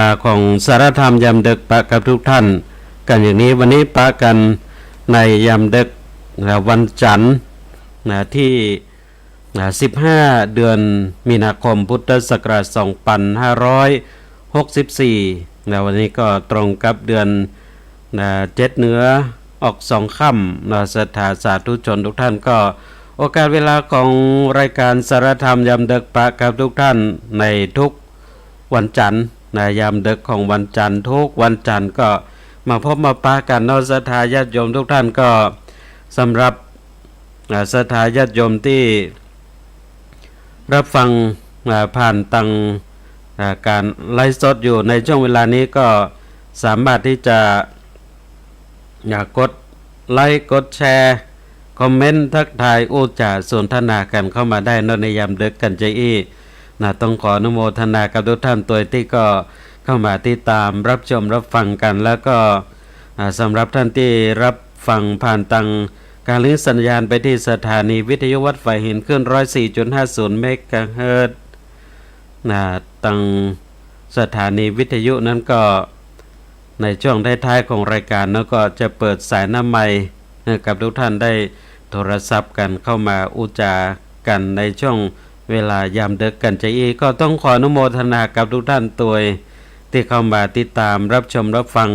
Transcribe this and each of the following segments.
ลาของสารธรรมยามดึกปะกับทุกท่านกันอย่างนี้วันนี้ปะกันในยามดึกวันจันทร์ที่15เดือนมีนาคมพุทธศักราช2564วันนี้ก็ตรงกับเดือน7เหนือออก2ค่ำศรัทธาสาธุชนทุกท่านก็โอกาสเวลาของรายการสารธรรมยามดึกปะกับทุกท่านในทุกวันจันทร์ยามดึกของวันจันทร์ทุกวันจันทร์ก็มาพบมาปะกันศรัทธาญาติโยมทุกท่านก็สำหรับศรัทธาญาติโยมที่รับฟังผ่านตังการไลฟ์สดอยู่ในช่วงเวลานี้ก็สามารถที่จะกดไลค์กดแชร์คอมเมนต์ทักทายโอ้จ่าสนทนากันเข้ามาได้ในยามดึกกันใจต้องขออนุโมทนากับทุกท่านตัวที่ก็เข้ามาติดตามรับชมรับฟังกันแล้วก็สำหรับท่านที่รับฟังผ่านตังการลิงก์สัญญาณไปที่สถานีวิทยุวัดไฟหินขึ้น 104.50 เมกะเฮิรตซ์ตังสถานีวิทยุนั้นก็ในช่วงท้ายๆของรายการนั้นก็จะเปิดสายน้ำไมค์กับทุกท่านได้โทรศัพท์กันเข้ามาอุจากันในช่วงเวลายามดึกกันใจก็ต้องขออนุโมทนากับทุกท่านตัวที่เข้ามาติดตามรับชมรับฟัง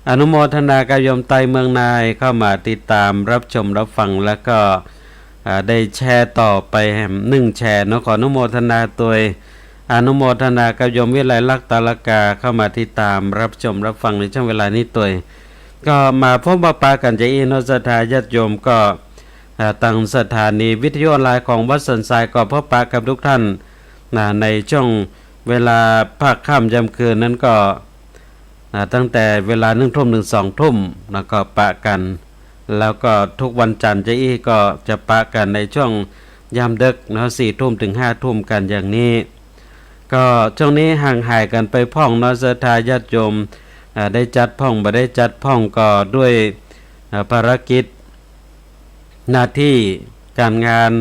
อนุโมทนากับโยมไตเมืองนายเข้ามาติดตามรับชมรับฟังแล้วก็ได้แชร์ต่อไป1แชร์ขออนุโมทนาตัวอนุโมทนากับโยมวิไลลักษณ์ตาลกาเข้ามาติดตามรับชมรับฟังในช่วงเวลานี้ตัวก็มาพบมาปากันใจศรัทธาญาติโยมก็ตั้งสถานีวิทยุออนไลน์ของวัดสันทรายก็พบปะกับทุกท่านในช่วงเวลาภาคค่ำยามคืนนั้นก็ตั้งแต่เวลา1 ทุ่มถึง2 ทุ่มแล้วก็ปะกันแล้วก็ทุกวันจันทร์ก็จะปะกันในช่วงยามดึก4 ทุ่มถึง5 ทุ่มกันอย่างนี้ก็ช่วงนี้ห่างหายกันไปพ่องศรัทธาญาติโยมได้จัดพ่องบ่ได้จัดพ่องก็ด้วยภารกิจหน้าที่การงาน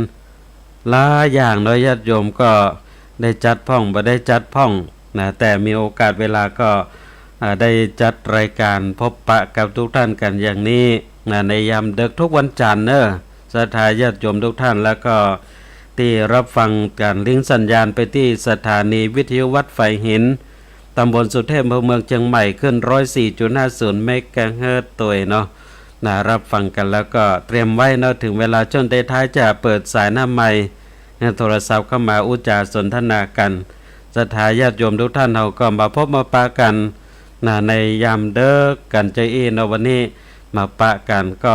หลายอย่างญาติโยมก็ได้จัดพ่องบ่ได้จัดพ่องแต่มีโอกาสเวลาก็ได้จัดรายการพบปะกับทุกท่านกันอย่างนี้ในยามดึกทุกวันจันทร์ศรัทธาญาติโยมทุกท่านแล้วก็ที่รับฟังการลิงก์สัญญาณไปที่สถานีวิทยุวัดไฟหินตำบลสุเทพอำเภอเมืองเชียงใหม่ขึ้น 104.50 เมกะเฮิรตซ์ตัวรับฟังกันแล้วก็เตรียมไว้ถึงเวลาช่วงท้ายจะเปิดสายหน้าไมค์โทรศัพท์เข้ามาอุจาสนทนากันศรัทธาญาติโยมทุกท่านเราก็มาพบมาปะกันในยามเดึกกันใจวันนี้มาปะกันก็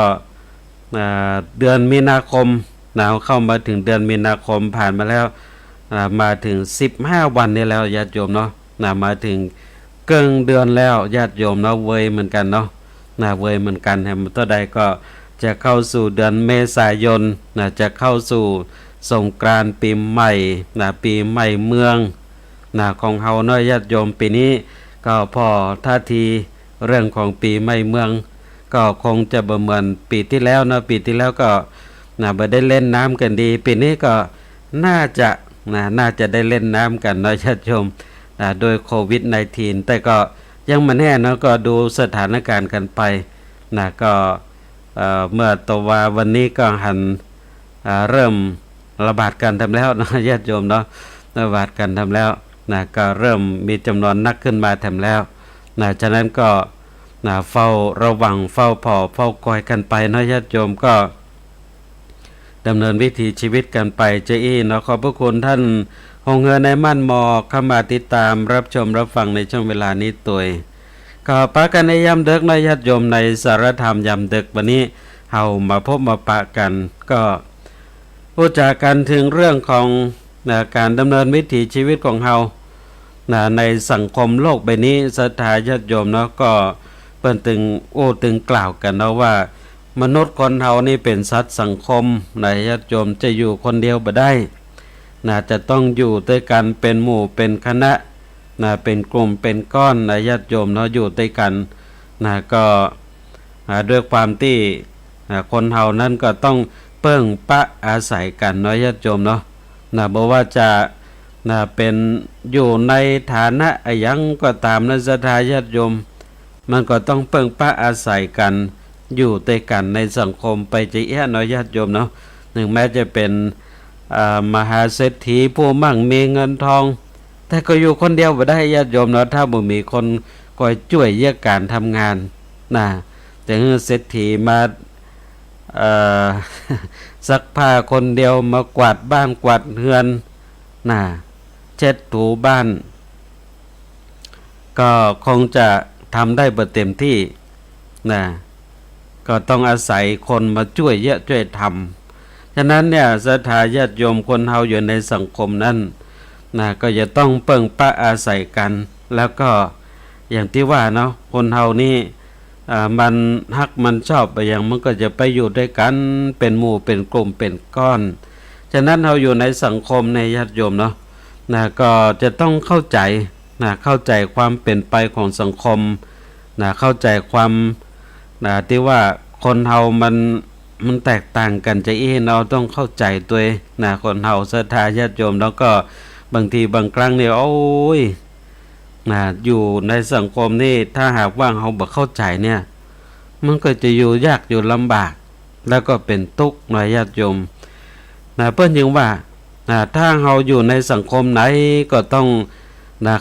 เดือนมีนาคมเข้ามาถึงเดือนมีนาคมผ่านมาแล้วมาถึง15วันนี้แล้วญาติโยมมาถึงเกินเดือนแล้วญาติโยมเวยเหมือนกันเวยเหมือนกันตัวใดก็จะเข้าสู่เดือนเมษายนจะเข้าสู่สงกรานต์ปีใหม่ปีใหม่เมืองของเฮาญาติโยมปีนี้ก็พอท่าทีเรื่องของปีใหม่เมืองก็คงจะบ่เหมือนปีที่แล้วปีที่แล้วก็บ่ได้เล่นน้ำกันดีปีนี้ก็น่าจะได้เล่นน้ำกันญาติโยมโดยโควิด -19 แต่ก็ยังไม่แน่ก็ดูสถานการณ์กันไปก็เมื่อตัววันนี้ก็เริ่มระบาดกันทำแล้วญาติโยมระบาดกันทำแล้วก็เริ่มมีจำนวนนักขึ้นมาทำแล้วฉะนั้นก็เฝ้าระวังเฝ้าเฝ้าคอยกันไปญาติโยมก็ดำเนินวิถีชีวิตกันไปขอบพระคุณท่านหงเงินในมั่นหมอกเข้ามาติดตามรับชมรับฟังในช่วงเวลานี้ตัวก็ปะกันในยามดึกญาติโยมในสารธรรมยามดึกวันนี้เฮามาพบมาปะกันก็พูดจากันถึงเรื่องของการดำเนินวิถีชีวิตของเฮาในสังคมโลกใบนี้ศรัทธาญาติโยมก็เปิ้นตึงกล่าวกันว่ามนุษย์คนเฮานี่เป็นสัตว์สังคมญาติโยมจะอยู่คนเดียวบ่ได้จะต้องอยู่ด้วยกันเป็นหมู่เป็นคณะเป็นกลุ่มเป็นก้อนญาติโยมอยู่ด้วยกันก็ด้วยความที่คนเฮานั้นก็ต้องเปิ้งปะอาศัยกันญาติโยมบ่ว่าจะ เป็นอยู่ในฐานะยังก็ตามนะศรัทธาญาติโยมมันก็ต้องเพิ่งป้าอาศัยกันอยู่ด้วยกันในสังคมไปจะเอี้ยน้อยญาติโยมเนาะหนึ่งแม้จะเป็นมหาเศรษฐีผู้มั่งมีเงินทองแต่ก็อยู่คนเดียวไม่ได้ญาติโยมเนาะถ้าบ่มีคนคอยช่วยแยกการทำงานนะแต่เศรษฐีมาซักผ้าคนเดียวมากวาดบ้านกวาดเรือนนะเช็ดถูบ้านก็คงจะทำได้บ่เต็มที่นะก็ต้องอาศัยคนมาช่วยเยอะช่วยทำฉะนั้นเนี่ยศรัทธาญาติโยมคนเฮาอยู่ในสังคมนั้นนะก็จะต้องเปิ่งปะอาศัยกันแล้วก็อย่างที่ว่าเนาะคนเฮานี่มันฮักมันชอบไปอย่างมันก็จะไปอยู่ด้วยกันเป็นหมู่เป็นกลุ่มเป็นก้อนฉะนั้นเราอยู่ในสังคมในญาติโยมเนาะนะก็จะต้องเข้าใจนะเข้าใจความเป็นไปของสังคมนะเข้าใจความนะที่ว่าคนเฮามันแตกต่างกันจะเราต้องเข้าใจตัวนะคนเฮาศรัทธาญาติโยมแล้วก็บางทีบางครั้งเนี่ยโอ้ยนะอยู่ในสังคมนี่ถ้าหากว่าเฮาบ่เข้าใจเนี่ยมันก็จะอยู่ยากอยู่ลำบากแล้วก็เป็นทุกข์หน่อยญาติโยมนะเพิ่นยังว่าถ้าเฮาอยู่ในสังคมไหนก็ต้อง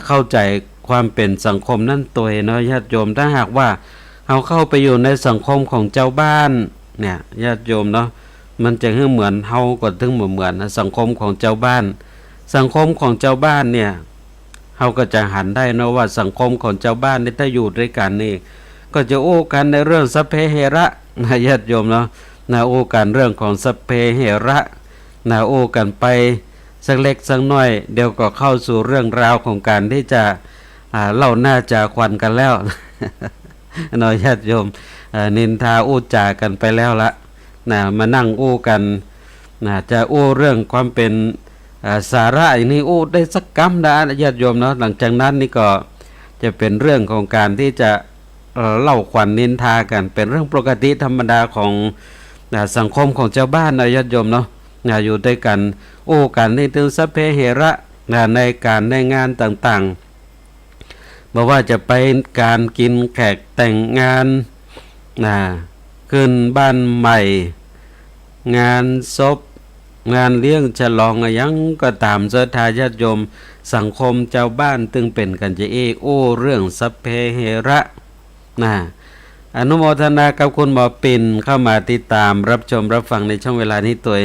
เข้าใจความเป็นสังคมนั่นตัวเนาะญาติโยมถ้าหากว่าเฮาเข้าไปอยู่ในสังคมของเจ้าบ้านเนี่ยญาติโยมเนาะมันจะเหมือนเฮาก็ถึงเหมือนสังคมของเจ้าบ้านสังคมของเจ้าบ้านเนี่ยเฮาก็จะหันได้เนาะว่าสังคมของเจ้าบ้านนี่ถ้าอยู่ด้วยกันนี่ก็จะโอ้กันในเรื่องสัพเพเหระนะญาติโยมเนาะโอ้กันเรื่องของสัพเพเหระโอ้กันไปสักเล็กสักน้อยเดี๋ยวก็เข้าสู่เรื่องราวของการที่จะเล่าหน้าจาควันกันแล้วน้อยญาติโยมนินทาอู้จากันไปแล้วละมานั่งอู้กันจะอู้เรื่องความเป็นสาระอย่างนี้อู้ได้สักกำได้ญาติโยมเนาะหลังจากนั้นนี่ก็จะเป็นเรื่องของการที่จะเล่าขวัญนินทากันเป็นเรื่องปกติธรรมดาของสังคมของเจ้าบ้านนะญาติโยมเนาะอยู่ด้วยกันโอ้กันนี่ถึงสัพเพเหระในการในงานต่างๆบอกว่าจะไปการกินแขกแต่งงานขึ้นบ้านใหม่งานศพงานเลี้ยงฉลองยังก็ตามศรัทธาญาติโยมสังคมเจ้าบ้านตึงเป็นกันจะโอ้เรื่องสัพเพเหระอนุโมทนากับคุณหมอปิ่นเข้ามาติดตามรับชมรับฟังในช่องเวลานี้ตัว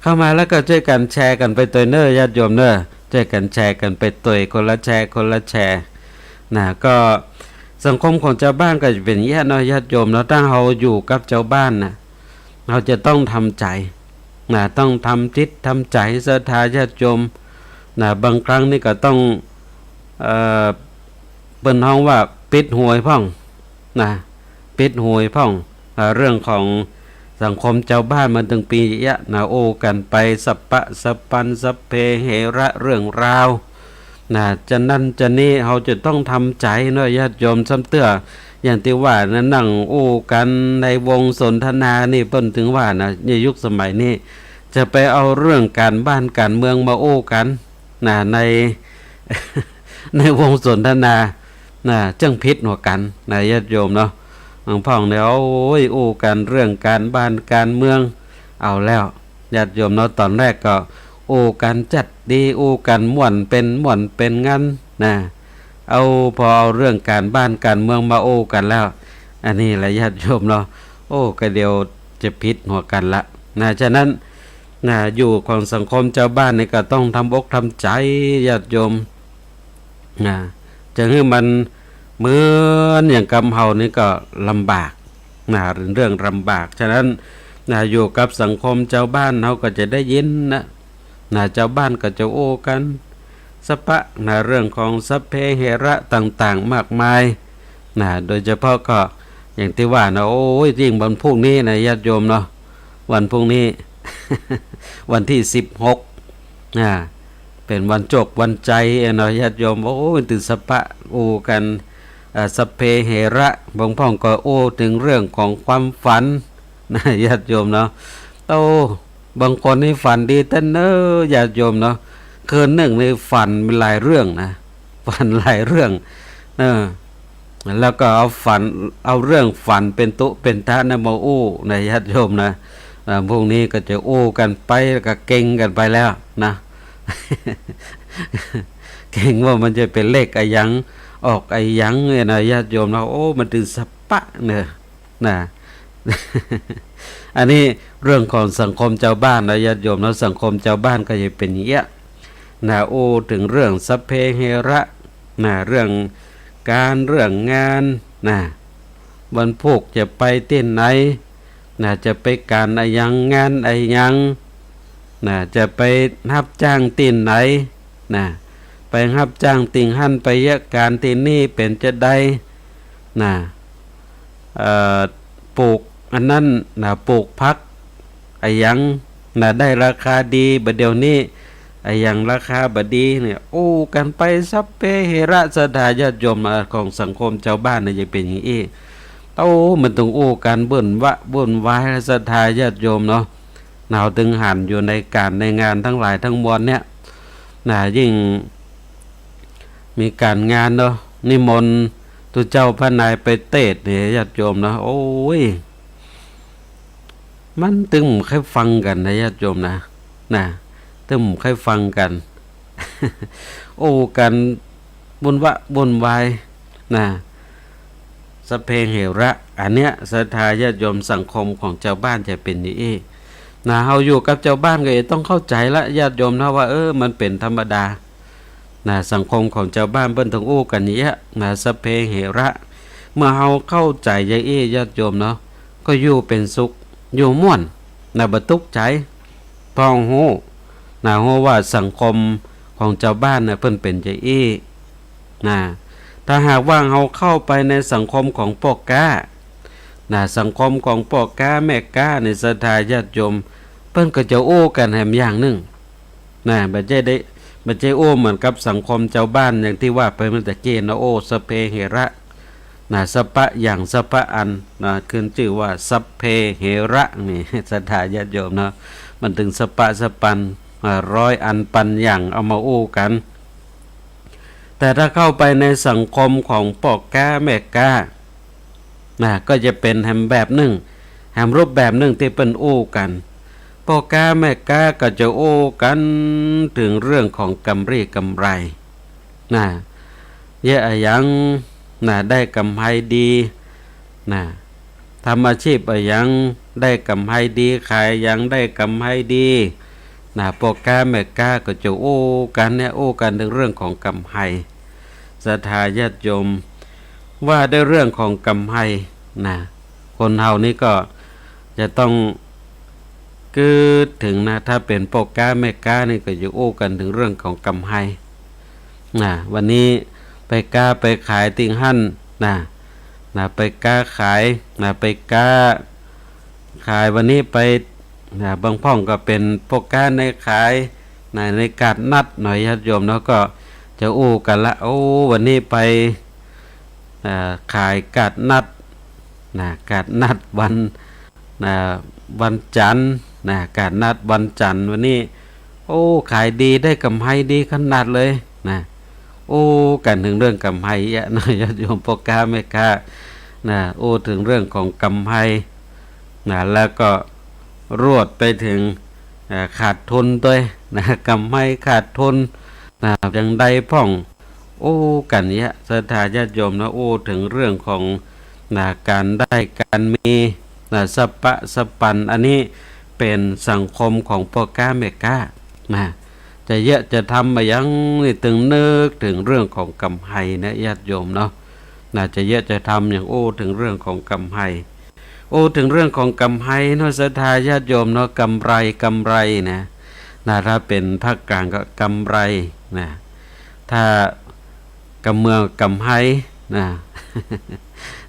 เข้ามาแล้วก็ช่วยกันแชร์กันไปตัวเนอญาติโยมเนอช่วยกันแชร์กันไปตัวคนละแชร์คนละแชร์ก็สังคมของเจ้าบ้านก็จะเป็นแย่น้อยญาติโยมแล้วถ้าเราอยู่กับเจ้าบ้านเราจะต้องทำใจต้องทำจิตทำใจศรัทธาญาติโยมบางครั้งนี่ก็ต้องเปิ้นฮ้องว่าปิดหวยพ่องปิดหวยพ่องเรื่องของสังคมเจ้าบ้านมันถึงปีโอ้กันไปสัปปะสัปปันสัพเพเหระเรื่องราวจะนั่นจะนี่เราจะต้องทำใจเนาะญาติโยมซ้ำเตื้ออย่างที่ว่านั่งโอ้กันในวงสนทนานี่เพิ่นถึงว่าในยุคสมัยนี้จะไปเอาเรื่องการบ้านการเมืองมาโอ้กันใน ในวงสนทนาจังพิษหัวกันญาติโยมเนาะหลวงพ่อเนี่ยโอ้กันเรื่องการบ้านการเมืองเอาแล้วญาติโยมเนาะตอนแรกก็โอ้กันจัดดีโอ้กันม่วนเป็นงั้นเอาพอเอาเรื่องการบ้านการเมืองมาโอ้กันแล้วอันนี้แหละญาติโยมเนาะโอ้ก็เดียวจะพิษหัวกันละฉะนั้นอยู่ของสังคมเจ้าบ้านนี่ก็ต้องทำอกทำใจญาติโยมจะให้มันเหมือนอย่างกำเฮานี่ก็ลำบากเรื่องลำบากฉะนั้นอยู่กับสังคมเจ้าบ้านเขาก็จะได้ยินเจ้าบ้านก็จะโอ้กันสัพพะเรื่องของสัพเพเหระต่างๆมากมายโดยเฉพาะก็อย่างที่ว่าโอ้ยยิ่งวันพรุ่งนี้ญาติโยมเนาะวันพรุ่งนี้ วันที่16เป็นวันจบวันใจญาติโยมโอ้ยถึงสัพพะโอ้กันสัพเพเหระบางพ่องก็โอ้ถึงเรื่องของความฝันญาติโยมเนาะบางคนนี่ฝันดีแต่ญาติโยมเนาะ คืนหนึ่งในฝันเป็นหลายเรื่องนะฝันหลายเรื่องแล้วก็เอาเรื่องฝันเป็นตุเป็นตะนะมาอู้ในญาติโยมนะพวกนี้ก็จะอู้กันไปแล้วก็เก่งกันไปแล้วนะ เก่งว่ามันจะเป็นเลขอะไรยังออกไอ้ยังเนี่ยนะญาติโยมเราโอ้มันถึงสปะเนี่ยนะ อันนี้เรื่องของสังคมชาวบ้านนะญาติโยมแล้วสังคมชาวบ้านก็จะเป็นอย่างเงี้ยนะโอ้ถึงเรื่องสัพเพเหระนะเรื่องการเรื่องงานนะวันพวกจะไปเต้นไหนนะจะไปการอะไรยังงานอะไรยังนะจะไปรับจ้างตีนไหนนะไปรับจ้างติ่งหั่นไปยะการตีนนี่เป็นจะได้นะปลูกอันนั้นนะปลูกพักไอ้ยังนะได้ราคาดีบัดเดี๋ยวนี้ไอ้ยังราคาบดีเนี่ยโอ้กันไปสัพเพเหระสถาญาติโยมของสังคมชาวบ้านเนี่ยจะเป็นอย่างนี้โอ้มันต้องโอ้การเบิ่นวะเบิ่นวายสถาญาติโยมเนาะหนาวตึงหันอยู่ในการในงานทั้งหลายทั้งมวลเนี่ยนะยิ่งมีการงานเนาะนิมนต์ตุเจ้าพระนายไปเทศเนี่ยญาติโยมเนาะโอ้ยมันตึงค่อยฟังกันนะญาติโยมนะตึงค่อยฟังกัน โอ้กันบุญวะบุญวายนะสเพเหระอันเนี้ยศรัทธาญาติโยมสังคมของชาวบ้านจะเป็นอย่างนี้นะเฮาอยู่กับชาวบ้านก็ต้องเข้าใจละญาติโยมนะว่ามันเป็นธรรมดานะสังคมของชาวบ้านเพิ่นต้องอู้กันอย่างเงี้ยนะสเพเหระเมื่อเฮาเข้าใจอย่างนี้ญาติโยมเนาะก็อยู่เป็นสุขอยู่ม่วนนะบ่ทุกข์ใจพองฮู้นะฮู้ว่าสังคมของชาวบ้านน่ะเพิ่นเป็นอย่างนี้นะถ้าหากว่าเฮาเข้าไปในสังคมของพวกกานะสังคมของพวกกาแม่กาในศรัทธาญาติโยมเพิ่นก็จะโอ้กันแหมอย่างนึงนะบ่ใช่โอ้เหมือนกับสังคมชาวบ้านอย่างที่ว่าไปเมื่อตะกี้นะโอ้สเพเหระนะสปะอย่างสปะอันนะขึ้นชื่อว่าสัพเพเหระนี่ศรัทธาญาติโยมนะมันถึงสปะสปันร้อยอันปันอย่างเอามาโอ้กันแต่ถ้าเข้าไปในสังคมของพ่อก้าแม่ก้านะก็จะเป็นแฮมแบบหนึ่งแฮมรูปแบบหนึ่งที่เป็นโอ้กันพ่อก้าแม่ก้าก็จะโอ้กันถึงเรื่องของกำไรนะเยอะยังนะได้กำไรดีนะทำอาชีพยังได้กำไรดีขายยังได้กำไรดีนะพ่อก้าแม่ก้าก็จะโอ้กันเนี่ยโอ้กันถึงเรื่องของกำไรศรัทธาญาติโยมว่าได้เรื่องของกำไรนะคนเฮานี่ก็จะต้องคือถึงนะถ้าเป็นพ่อก้าแม่ก้านี่ก็จะโอ้กันถึงเรื่องของกำไรนะวันนี้ไปก้าไปขายติ่งหั่นนะไปก้าขายนะไปก้าขายวันนี้ไปนะบางพ่องก็เป็นพ่อก้าในขายนะในการนัดหน่อยญาติโยมแล้วก็จะอู้กันละโอ้วันนี้ไปขายกาดนัดนะกาดนัดวันจันทร์นะกาดนัดวันจันทร์วันนี้โอ้ขายดีได้กำไรดีขนาดเลยนะโอ้กันถึงเรื่องกำไรเยอะนะญาติโยมพ่อค้าแม่ค้านะโอ้ถึงเรื่องของกำไรนะแล้วก็รวดไปถึงขาดทุนด้วยนะกำไรขาดทุนนะยังได้พ่องโอ้กันเนี้ยศรัทธาญาติโยมนะโอ้ถึงเรื่องของนะการได้การมีนะสัพพะสัพปันอันนี้เป็นสังคมของพ่อค้าแม่ค้านะจะเยอะจะทำมายังนี่ถึงนึกถึงเรื่องของกำไรนะญาติโยมเนาะนะจะเยอะจะทำอย่างโอ้ถึงเรื่องของกำไรโอ้ถึงเรื่องของกำไรเนาะศรัทธาญาติโยมเนาะกำไรนะถ้าเป็นภาคกลางก็กำไรนะถ้ากำเมืองกำไรนะ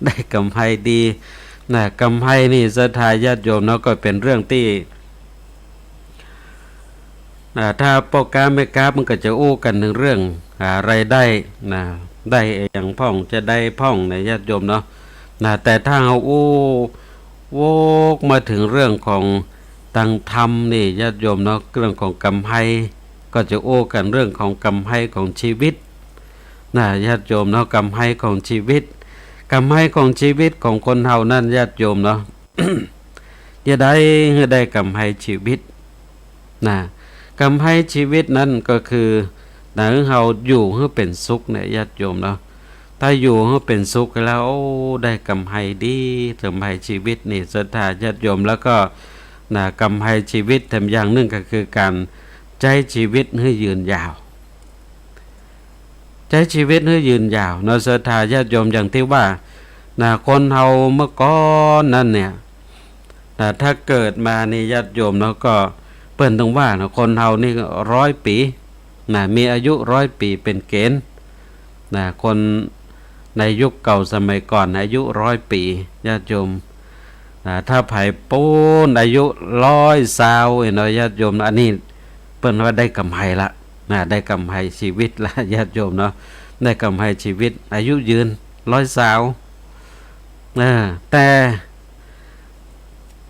ได้กำไรดีนะกำไรนี่ศรัทธาญาติโยมเนาะก็เป็นเรื่องที่ถ้าพ่อค้าแม่ค้ามันก็จะอู้กันถึงเรื่องรายได้นะได้อย่างพ่องจะได้พ่องในญาติโยมเนาะแต่ถ้าเอาโวกมาถึงเรื่องของตังธรรมนี่ญาติโยมเนาะเรื่องของกำไร ก็จะโอ้กันเรื่องของกำให้ของชีวิตนะญาติโยมเนาะกำให้ของชีวิตกำให้ของชีวิตของคนเฮานั่นญาติโยมเนาะ จะได้กำให้ชีวิตนะกำให้ชีวิตนั้นก็คือนะเฮาอยู่ให้เป็นสุขเนี่ยญาติโยมเนาะถ้าอยู่ให้เป็นสุขแล้วโอ้ได้กำให้ดีกำให้ชีวิตนี่ศรัทธาญาติโยมแล้วก็นะกำให้ชีวิตทำอย่างหนึ่งก็คือการใช้ชีวิตให้ยืนยาวใช้ชีวิตให้ยืนยาวเนาะศรัทธาญาติโยมอย่างที่ว่านะคนเฮาเมื่อก่อนนั่นเนี่ยนะถ้าเกิดมานี่ญาติโยมเนาะก็เปิ้นต้องว่านะคนเฮานี่100 ปีนะมีอายุ100 ปีเป็นเกณฑ์นะคนในยุคเก่าสมัยก่อนอายุ100 ปีญาติโยมนะถ้าไผปูนอายุ120เนาะญาติโยมอันนี้เปิ้นว่าได้กำไรละนะได้กำไรชีวิตละญาติโยมเนาะได้กำไรชีวิตอายุยืน120แต่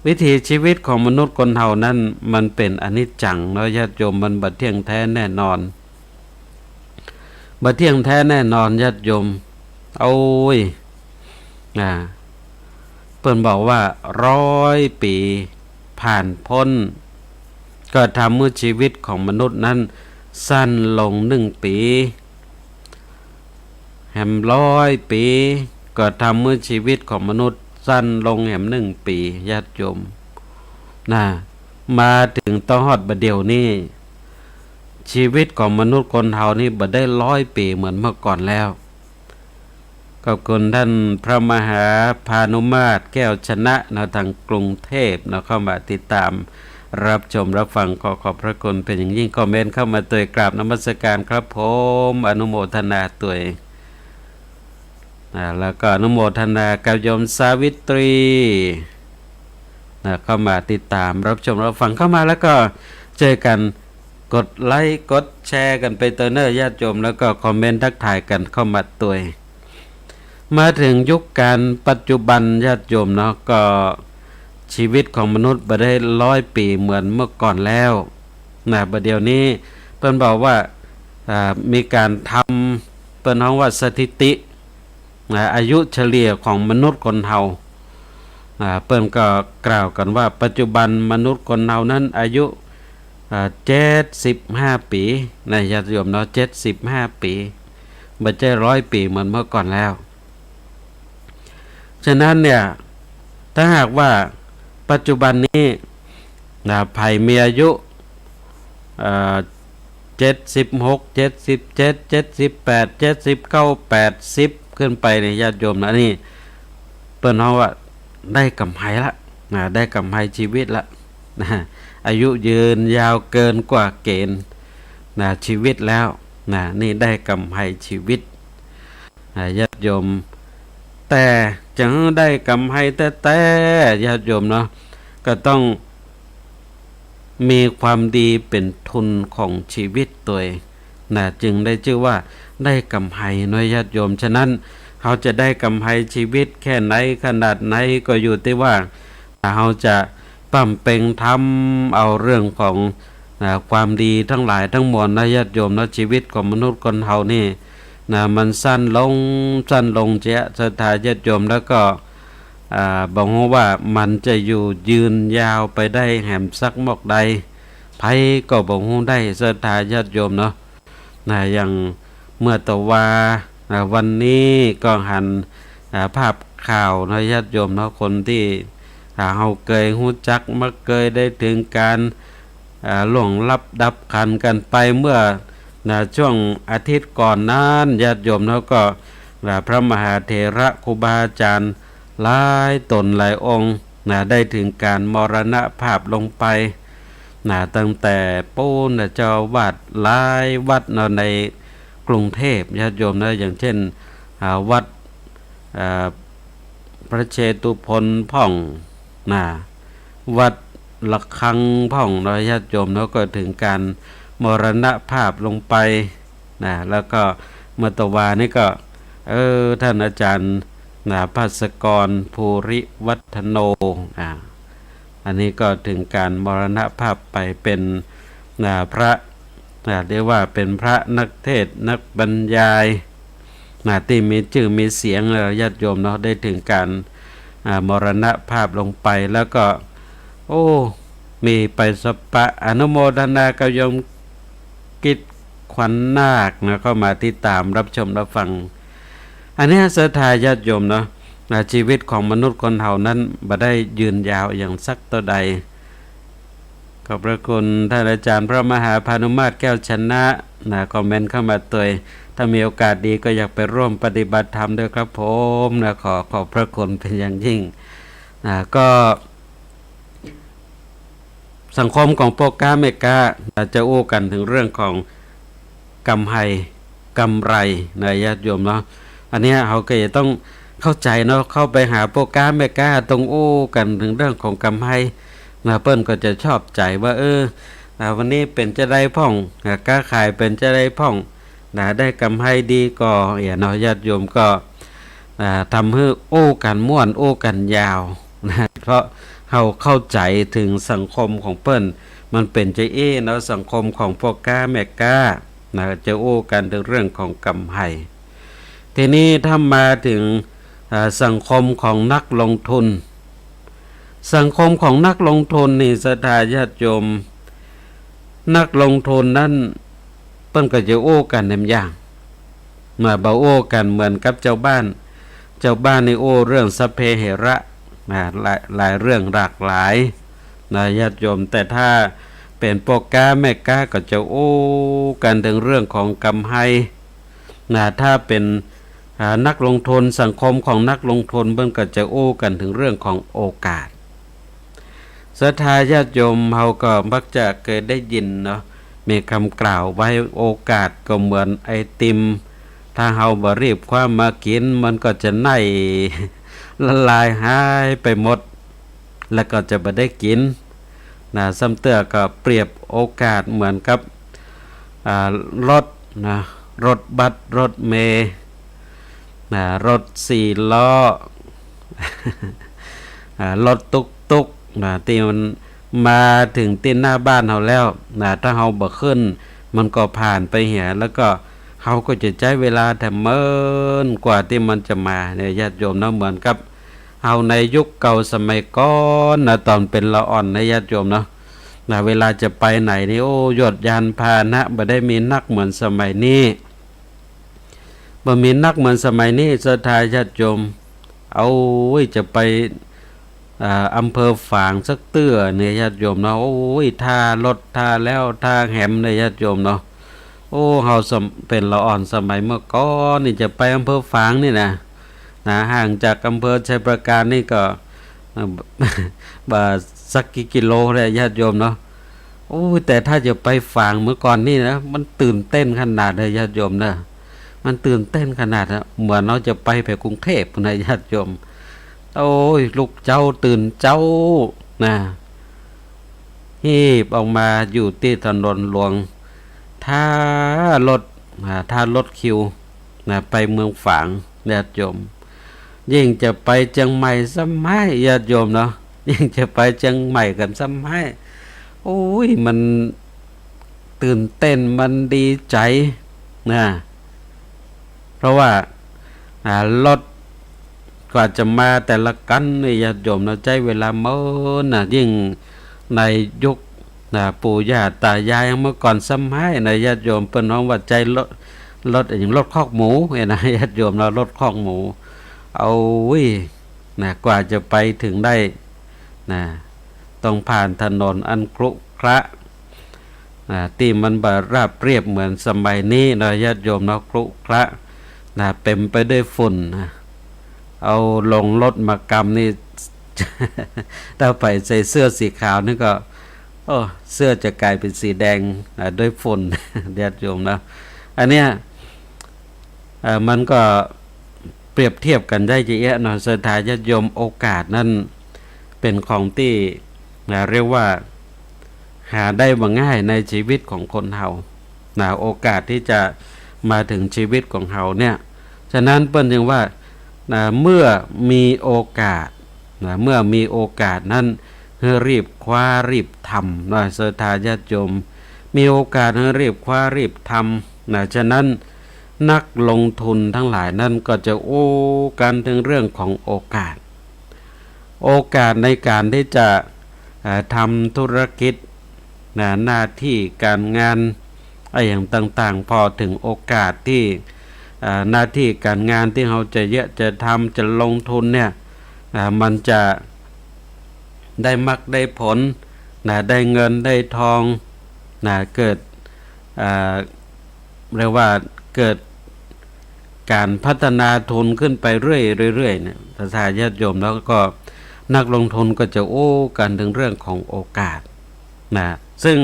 วิถีชีวิตของมนุษย์คนเฮานั้นมันเป็นอนิจจังเนาะญาติโยมมันบ่เที่ยงแท้แน่นอนบ่เที่ยงแท้แน่นอนญาติโยมโอ้ยเพิ่นบอกว่า100 ปีผ่านพ้นก็ทำให้ชีวิตของมนุษย์นั้นสั้นลง1 ปีแห่ม100 ปีก็ทำให้ชีวิตของมนุษย์สั้นลงแห่ม1 ปีญาติโยมมาถึงต่อฮอดบัดเดี๋ยวนี้ชีวิตของมนุษย์คนเฮานี่บ่ได้100 ปีเหมือนเมื่อก่อนแล้วขอบคุณท่านพระมหาพานุมาตรแก้วชนะทางกรุงเทพเข้ามาติดตามรับชมรับฟังขอบพระคุณเป็นอย่างยิ่งคอมเมนต์เข้ามาตัวยกราบนมัสการครับผมอนุโมทนาตัวยแล้วก็อนุโมทนากับโยมสาวิตรีเข้ามาติดตามรับชมรับฟังเข้ามาแล้วก็เจอกันกดไลค์กดแชร์กันไปเตอร์เนอร์ญาติโยมแล้วก็คอมเมนต์ทักทายกันเข้ามาตัวยมาถึงยุคการปัจจุบันญาติโยมเนาะก็ชีวิตของมนุษย์บ่ได้100 ปีเหมือนเมื่อก่อนแล้วบัดเดี๋ยวนี้เพิ่นบอกว่ามีการทำเพิ่นฮ้องว่าสถิติอายุเฉลี่ยของมนุษย์คนเฮาเพิ่นก็กล่าวกันว่าปัจจุบันมนุษย์คนเฮานั้นอายุ75 ปีนะญาติโยมเนาะ75 ปีบ่ใช่100 ปีเหมือนเมื่อก่อนแล้วฉะนั้นเนี่ยถ้าหากว่าปัจจุบันนี้ไผมีอายุ76 77 78 79 80ขึ้นไปในญาติโยมนะนี่เปิ้นเฮาว่าได้กำไรละได้กำไรชีวิตละอายุยืนยาวเกินกว่าเกณฑ์ชีวิตแล้วนี่ได้กำไรชีวิตญาติโยมแต่จะได้กำไรแต่ญาติโยมเนาะก็ต้องมีความดีเป็นทุนของชีวิตตัวเองจึงได้ชื่อว่าได้กำไรน้อยญาติโยมฉะนั้นเขาจะได้กำไรชีวิตแค่ไหนขนาดไหนก็อยู่ที่ว่าเขาจะปั้มเป่งทำเอาเรื่องของความดีทั้งหลายทั้งมวลญาติโยมนะชีวิตของมนุษย์คนเฮานี่มันสั้นลงเจ้าศรัทธาญาติโยมแล้วก็บอกว่ามันจะอยู่ยืนยาวไปได้แหมสักมอกใดไผก็บอกได้ศรัทธาญาติโยมเนาะอย่างเมื่อตะวาวันนี้ก็หันภาพข่าวนะญาติโยมเนาะคนที่เฮาเคยฮู้จักมาเคยได้ถึงการล่วงลับดับขันกันไปเมื่อช่วงอาทิตย์ก่อนนั้นญาติโยมแล้วก็พระมหาเถระครูบาอาจารย์หลายตนหลายองค์ได้ถึงการมรณภาพลงไปตั้งแต่ปูนเจ้าวาดหลายวัดในกรุงเทพญาติโยมอย่างเช่นวัดพระเชตุพนพ่องวัดละคังพ่องญาติโยมก็ถึงการมรณภาพลงไปแล้วก็เมื่อตะวานี่ก็ท่านอาจารย์ภาสกรภูริวัฒโนอันนี้ก็ถึงการมรณภาพไปเป็นพระ เรียกว่าเป็นพระนักเทศน์นักบรรยายที่มีชื่อมีเสียงญาติโยมเนาะได้ถึงการมรณภาพลงไปแล้วก็มีไปสปปะอนุโมทนากับโยมกิจขวัญนาคนะเข้ามาติดตามรับชมรับฟังอันนี้ศรัทธาญาติโยมเนาะชีวิตของมนุษย์คนเฮานั้นบ่ได้ยืนยาวอย่างสักตัวใดขอบพระคุณท่านอาจารย์พระมหาพานุมาตรแก้วชนะคอมเมนต์เข้ามาตัวถ้ามีโอกาสดีก็อยากไปร่วมปฏิบัติธรรมด้วยครับผมขอบพระคุณเป็นอย่างยิ่งก็สังคมของโปก้าเมกาจะอู้กันถึงเรื่องของกำไรนะญาติโยมเนาะอันนี้เขาก็จะต้องเข้าใจเนาะเข้าไปหาโปก้าเมกาตรงอู้กันถึงเรื่องของกำไรเปิ้นก็จะชอบใจว่าวันนี้เป็นจะได้พ่องค้าขายเป็นจะได้พ่องได้กำไรดีก็เนาะญาติโยมก็ทำให้โอ้กันม่วนโอ้กันยาวเพราะเขาเข้าใจถึงสังคมของเปิ้นมันเป็นใจเนาะสังคมของพวกก้าแม่ก้าจะโอ้กันถึงเรื่องของกำไรทีนี้ถ้ามาถึงสังคมของนักลงทุนสังคมของนักลงทุนนี่ศรัทธาญาติโยมนักลงทุนนั้นเปิ้นก็จะโอ้กันในอย่างบ่โอ้กันเหมือนกับเจ้าบ้านนี่โอ้เรื่องสัพเพเหระหลายเรื่องหลากหลายญาติโยมแต่ถ้าเป็นโปก้าแม่ก้าก็จะโอ้กันถึงเรื่องของกำไรถ้าเป็นนักลงทุนสังคมของนักลงทุนเปิ้นก็จะโอ้กันถึงเรื่องของโอกาสศรัทธาญาติโยมเฮาก็มักจะเคยได้ยินเนาะมีคำกล่าวไว้โอกาสก็เหมือนไอติมถ้าเฮาบ่รีบความมากินมันก็จะไหนละลายหายไปหมดแล้วก็จะบ่ได้กินซ้ำเตือก็เปรียบโอกาสเหมือนกับรถรถบัสรถเมล์รถ4ล้อ รถตุกที่มันมาถึงตีนหน้าบ้านเฮาแล้วถ้าเฮาบ่ขึ้นมันก็ผ่านไปเหียแล้วก็เฮาก็จะใช้เวลาแต่เมินกว่าที่มันจะมาเนี่ยญาติโยมเนาะเหมือนกับเฮาในยุคเก่าสมัยก่อนตอนเป็นละอ่อนนะญาติโยมเนาะเวลาจะไปไหนนี่ยอดยานพาหนะบ่ได้มีนักเหมือนสมัยนี้บ่มีนักเหมือนสมัยนี้ศรัทธาญาติโยมจะไปอำเภอฝางสักเตื้อเนี่ยญาติโยมเนาะท่ารถท่าแล้วท่าแหมเนี่ยญาติโยมเนาะเฮาเป็นละอ่อนสมัยเมื่อก่อนนี่จะไปอำเภอฝางนี่นะห่างจากอำเภอชัยประการนี่ก็บ่สักกี่กิโลเลยญาติโยมเนาะแต่ถ้าจะไปฝางเมื่อก่อนนี่นะมันตื่นเต้นขนาดเลยญาติโยมนะมันตื่นเต้นขนาดเหมือนเราจะไปกรุงเทพนะญาติโยมลูกเจ้าตื่นเจ้าฮีบออกมาอยู่ที่ถนนหลวงถ้ารถคิวไปเมืองฝางญาติโยมยิ่งจะไปเชียงใหม่ซ้ำให้ญาติโยมเนาะยิ่งจะไปเชียงใหม่กันซ้ำให้มันตื่นเต้นมันดีใจเพราะว่ารถกว่าจะมาแต่ละกันนี่ญาติโยมนะใช้เวลาเมื่อยิ่งในยุคปู่ย่าตายายเมื่อก่อนซ้ำให้ญาติโยมเปิ้นน้องว่าใจรถอย่างรถคอกหมูญาติโยมเรารถคอกหมูกว่าจะไปถึงได้ต้องผ่านถนนอันครุขระที่มันบ่ราบเรียบเหมือนสมัยนี้ญาติโยมครุขระเต็มไปด้วยฝุ่นเอาลงรถมากำนี่ ถ้าไปใส่เสื้อสีขาวนี่ก็เสื้อจะกลายเป็นสีแดงด้วยฝุ่น ญาติโยมนะอันเนี้ยมันก็เปรียบเทียบกันได้เยอะศรัทธาญาติโยมโอกาสนั้นเป็นของที่เรียกว่าหาได้บ่ง่ายในชีวิตของคนเฮาโอกาสที่จะมาถึงชีวิตของเฮาเนี่ยฉะนั้นเปิ้นจึงว่าเมื่อมีโอกาสนั้นให้รีบคว้ารีบทำศรัทธาญาติโยม มีโอกาสให้รีบคว้ารีบทำฉะนั้นนักลงทุนทั้งหลายนั่นก็จะโอ้กันถึงเรื่องของโอกาสในการที่จะทำธุรกิจหน้าที่การงานอย่างต่างๆพอถึงโอกาสที่หน้าที่การงานที่เราจะจะทำจะลงทุนเนี่ยมันจะได้มักได้ผลได้เงินได้ทองเกิดเรียกว่าเกิดการพัฒนาทุนขึ้นไปเรื่อยๆเนี่ยถ้าญาติโยมแล้วก็นักลงทุนก็จะโอ้กันถึงเรื่องของโอกาสซึ่ง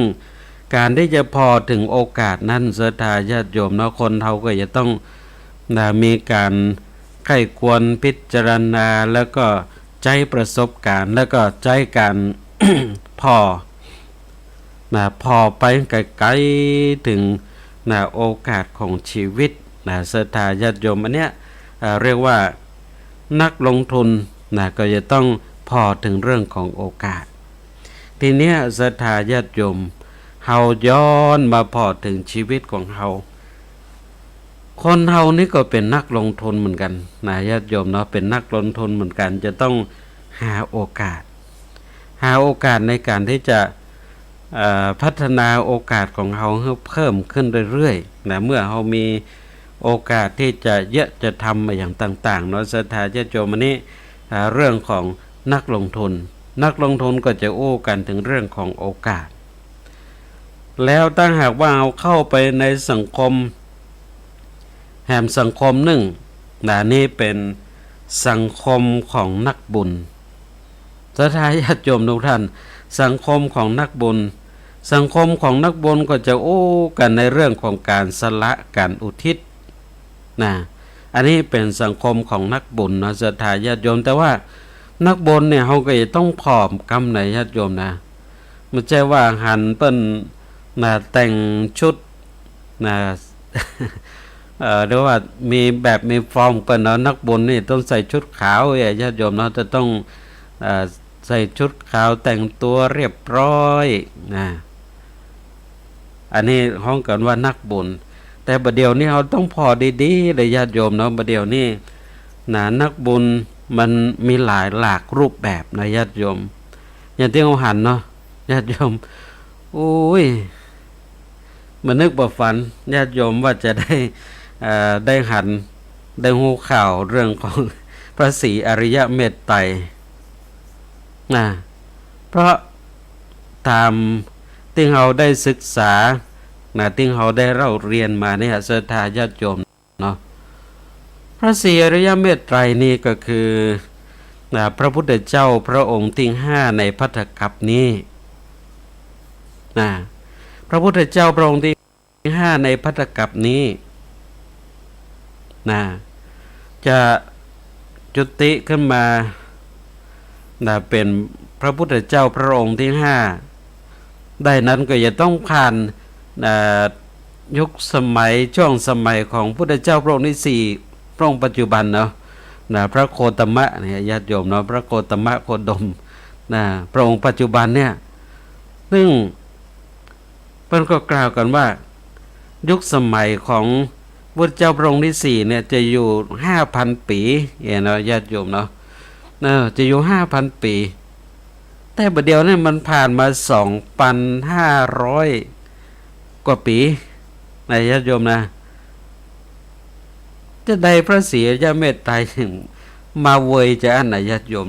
การที่จะพอถึงโอกาสนั้นศรัทธาญาติโยมแล้วคนเราก็จะต้องมีการใคร่ควรพิจารณาแล้วก็ใจประสบการณ์แล้วก็ใจการ พอไปไกลๆถึงโอกาสของชีวิตศรัทธาญาติโยมอันเนี้ยเรียกว่านักลงทุนก็จะต้องพอถึงเรื่องของโอกาสทีเนี้ยศรัทธาญาติโยมเฮาย้อนมาพอถึงชีวิตของเฮาคนเฮานี่ก็เป็นนักลงทุนเหมือนกันญาติโยมเนาะเป็นนักลงทุนเหมือนกันจะต้องหาโอกาสในการที่จะพัฒนาโอกาสของเฮาให้เพิ่มขึ้นเรื่อยๆเมื่อเฮามีโอกาสที่จะทำอย่างต่างๆเนาะศรัทธาญาติโยมนี้เรื่องของนักลงทุนก็จะโอ้กันถึงเรื่องของโอกาสแล้วถ้าหากว่าเอาเข้าไปในสังคมแห่งสังคมหนึ่งนี่เป็นสังคมของนักบุญศรัทธาญาติโยมทุกท่านสังคมของนักบุญก็จะโอ้กันในเรื่องของการสละการอุทิศอันนี้เป็นสังคมของนักบุญศรัทธาญาติโยมแต่ว่านักบุญเนี่ยเขาก็จะต้องผอมกำในญาติโยมไม่ใช่ว่าหันเปิ้นแต่งชุดหรือว่ามีแบบมีฟอร์มเปิ้นนักบุญนี่ต้องใส่ชุดขาวญาติโยมจะต้องใส่ชุดขาวแต่งตัวเรียบร้อยอันนี้ห้องกันว่านักบุญแต่ประเดี๋ยวนี้เราต้องพอดีๆเลยญาติโยมประเดี๋ยวนี้นักบุญมันมีหลากรูปแบบญาติโยมอย่างที่เขาหันเนาะญาติโยมโอ้ยมันนึกบ่ฝันญาติโยมว่าจะได้หันได้หูข่าวเรื่องของพระศรีอริยเมตไตรเพราะตามที่เราได้ศึกษาที่เราได้เล่าเรียนมาเนี่ยศรัทธาญาติโยมเนาะพระศรีอริยเมตไตรนี่ก็คือพระพุทธเจ้าพระองค์ที่5ในภัตตกัปนี้พระพุทธเจ้าพระองค์ที่5ในภัตตกัปนี้จะจุติขึ้นมาเป็นพระพุทธเจ้าพระองค์ที่5ได้นั้นก็จะต้องผ่านยุคสมัยช่วงสมัยของพุทธเจ้าพระองค์ที่4พระองค์ปัจจุบันเนาะพระโคตมะเนี่ยญาติโยมเนาะพระโคตมะโคดมพระองค์ปัจจุบันเนี่ยซึ่งเพิ่นก็กล่าวกันว่ายุคสมัยของพุทธเจ้าพระองค์ที่4เนี่ยจะอยู่ 5,000 ปีเนาะญาติโยมเนาะจะอยู่ 5,000 ปีแต่บัดเดียวเนี่ยมันผ่านมา 2,500 กว่าปีญาติโยมจะได้พระศรีอริยเมตไตรมาเวยจะอันไหนญาติโยม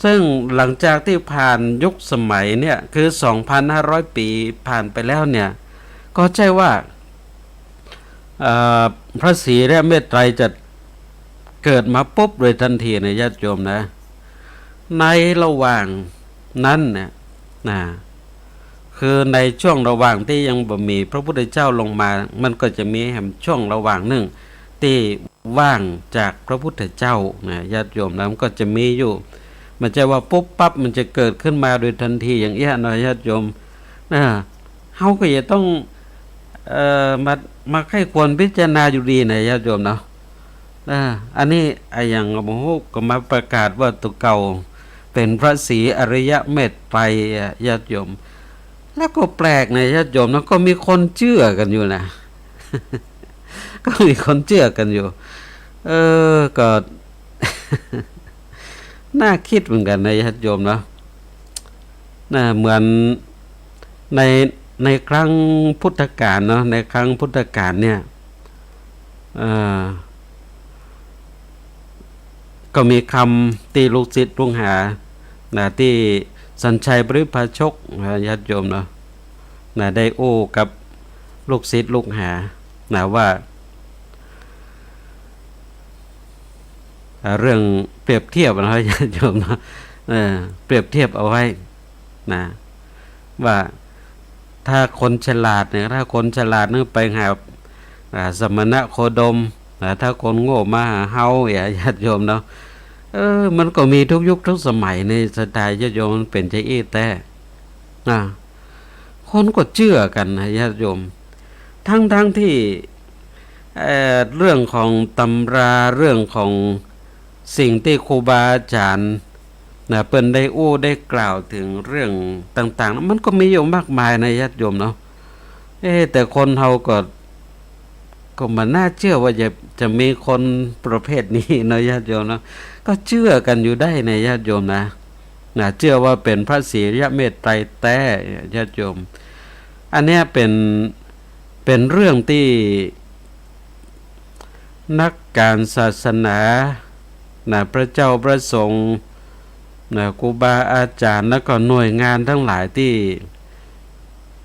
ซึ่งหลังจากที่ผ่านยุคสมัยเนี่ยคือ 2,500 ปีผ่านไปแล้วเนี่ยก็ใช่ว่าพระศรีอริยเมตไตรจะเกิดมาปุ๊บโดยทันทีญาติโยมในระหว่างนั้นเนี่ยคือในช่วงระหว่างที่ยังบ่มีพระพุทธเจ้าลงมามันก็จะมีช่วงระหว่างหนึ่งที่ว่างจากพระพุทธเจ้าญาติโยมมันก็จะมีอยู่มันจะว่าปุ๊บปั๊บมันจะเกิดขึ้นมาโดยทันทีอย่างเงี้ยญาติโยมเฮาก็จะต้องมาให้ควรพิจารณาอยู่ดีญาติโยมเนาะอันนี้อย่างโอ้โหก็มาประกาศว่าตัวเก่าเป็นพระศรีอริยเมตไตรญาติโยม แล้วก็แปลกในญาติโยมนะก็มีคนเชื่อกันอยู่นะ ก็มีคนเชื่อกันอยู่ก็ น่าคิดเหมือนกันนะญาติโยมนะเหมือนในในครั้งพุทธกาลเนาะในครั้งพุทธกาลเนี่ยก็มีคำที่ลูกศิษย์ลูกหาที่สัญชัยปริภาชกญาติโยมเนาะได้โอ้กับลูกศิษย์ลูกหาว่าเรื่องเปรียบเทียบนะญาติโยมเนาะเปรียบเทียบเอาไว้นะว่าถ้าคนฉลาดเนี่ยถ้าคนฉลาดนึกไปหาสมณะโคดมถ้าคนโง่มาหาเฮาญาติโยมเนาะมันก็มีทุกยุคทุกสมัยในสไตล์ญาติโยมมันเป็นใจแต่คนก็เชื่อกันนะญาติโยมทั้งที่เรื่องของตำราเรื่องของสิ่งที่ครูบาอาจารย์เปิ้นได้อู้ได้กล่าวถึงเรื่องต่างๆมันก็มีอยู่มากมายในญาติโยมเนาะแต่คนเฮาก็มันน่าเชื่อว่าจะมีคนประเภทนี้นะญาติโยมเนาะก็เชื่อกันอยู่ได้ในญาติโยมนะเชื่อว่าเป็นพระศรีเมตไตรแท้ญาติโยมอันเนี้ยเป็นเรื่องที่นักการศาสนาพระเจ้าพระสงฆ์ครูบาอาจารย์แล้วก็หน่วยงานทั้งหลายที่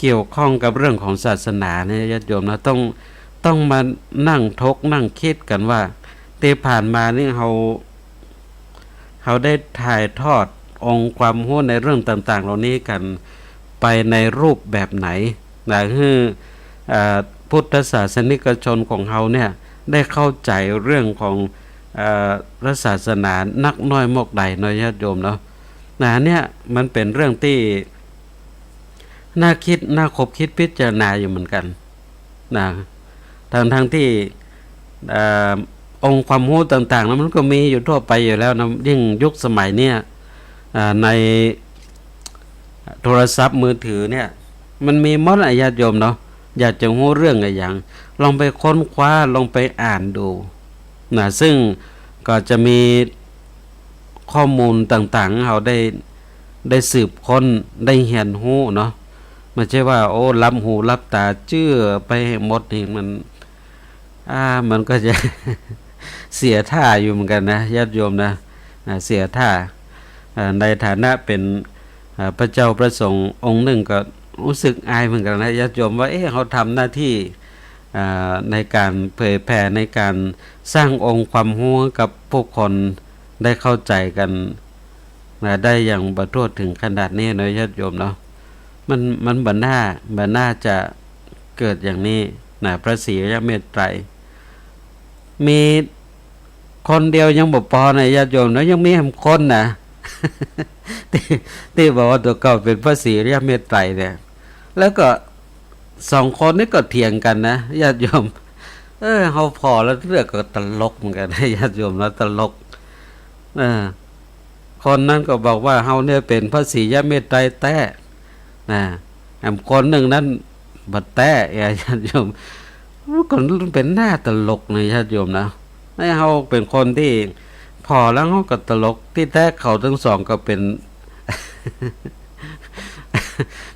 เกี่ยวข้องกับเรื่องของศาสนาเนี่ยญาติโยมนะต้องมานั่งทกนั่งคิดกันว่าที่ผ่านมานี่เขาได้ถ่ายทอดองค์ความรู้ในเรื่องต่างๆเหล่านี้กันไปในรูปแบบไหนคือพุทธศาสนิกชนของเขาเนี่ยได้เข้าใจเรื่องของพระศาสนานักน้อยมากใดน้อยญาติโยมเนาะเนี่ยมันเป็นเรื่องที่น่าคิดน่าคบคิดพิจารณาอยู่เหมือนกันทั้งที่องค์ความรู้ต่างๆแล้วมันก็มีอยู่ทั่วไปอยู่แล้วนะยิ่งยุคสมัยเนี้ยในโทรศัพท์มือถือเนี่ยมันมีมดญาติโยมเนาะอยากจะรู้เรื่องอะไรอย่างลองไปค้นคว้าลองไปอ่านดูซึ่งก็จะมีข้อมูลต่างๆเราได้สืบค้นได้เห็นรู้เนาะไม่ใช่ว่าโอ้ล้ำหูล้ำตาเชื่อไปหมดนี่มันก็จะ เสียท่าอยู่เหมือนกันนะญาติโยมนะเสียท่าในฐานะเป็นพระเจ้าพระสงฆ์องค์หนึ่งก็รู้สึกอายเหมือนกันนะญาติโยมว่าเขาทำหน้าที่ในการเผยแผ่ในการสร้างองค์ความรู้กับผู้คนได้เข้าใจกันได้อย่างบรรลุถึงขนาดนี้นะญาติโยมเนาะมันบันน่าจะเกิดอย่างนี้พระศรีเมตไตรมีคนเดียวยังบ่พอนะญาติโยมแล้วยังมีคนนะ ที่บอกว่าตัวเก่าเป็นพระศรีเมตไตรเนี่ยแล้วก็2 คนนี่ก็เถียงกันนะญาติโยมเขาพอแล้วเรื่องก็ตลกเหมือนกันญาติโยมแล้วตลกคนนั้นก็บอกว่าเฮาเนี่ยเป็นพระศรีเมตไตรแท้คนหนึ่งนั้นบัดแต้ญาติโยมคนเป็นหน้าตลกนะญาติโยมนะให้เฮาเป็นคนที่พอแล้วเฮาก็ตลกที่แท้เขาทั้งสองก็เป็น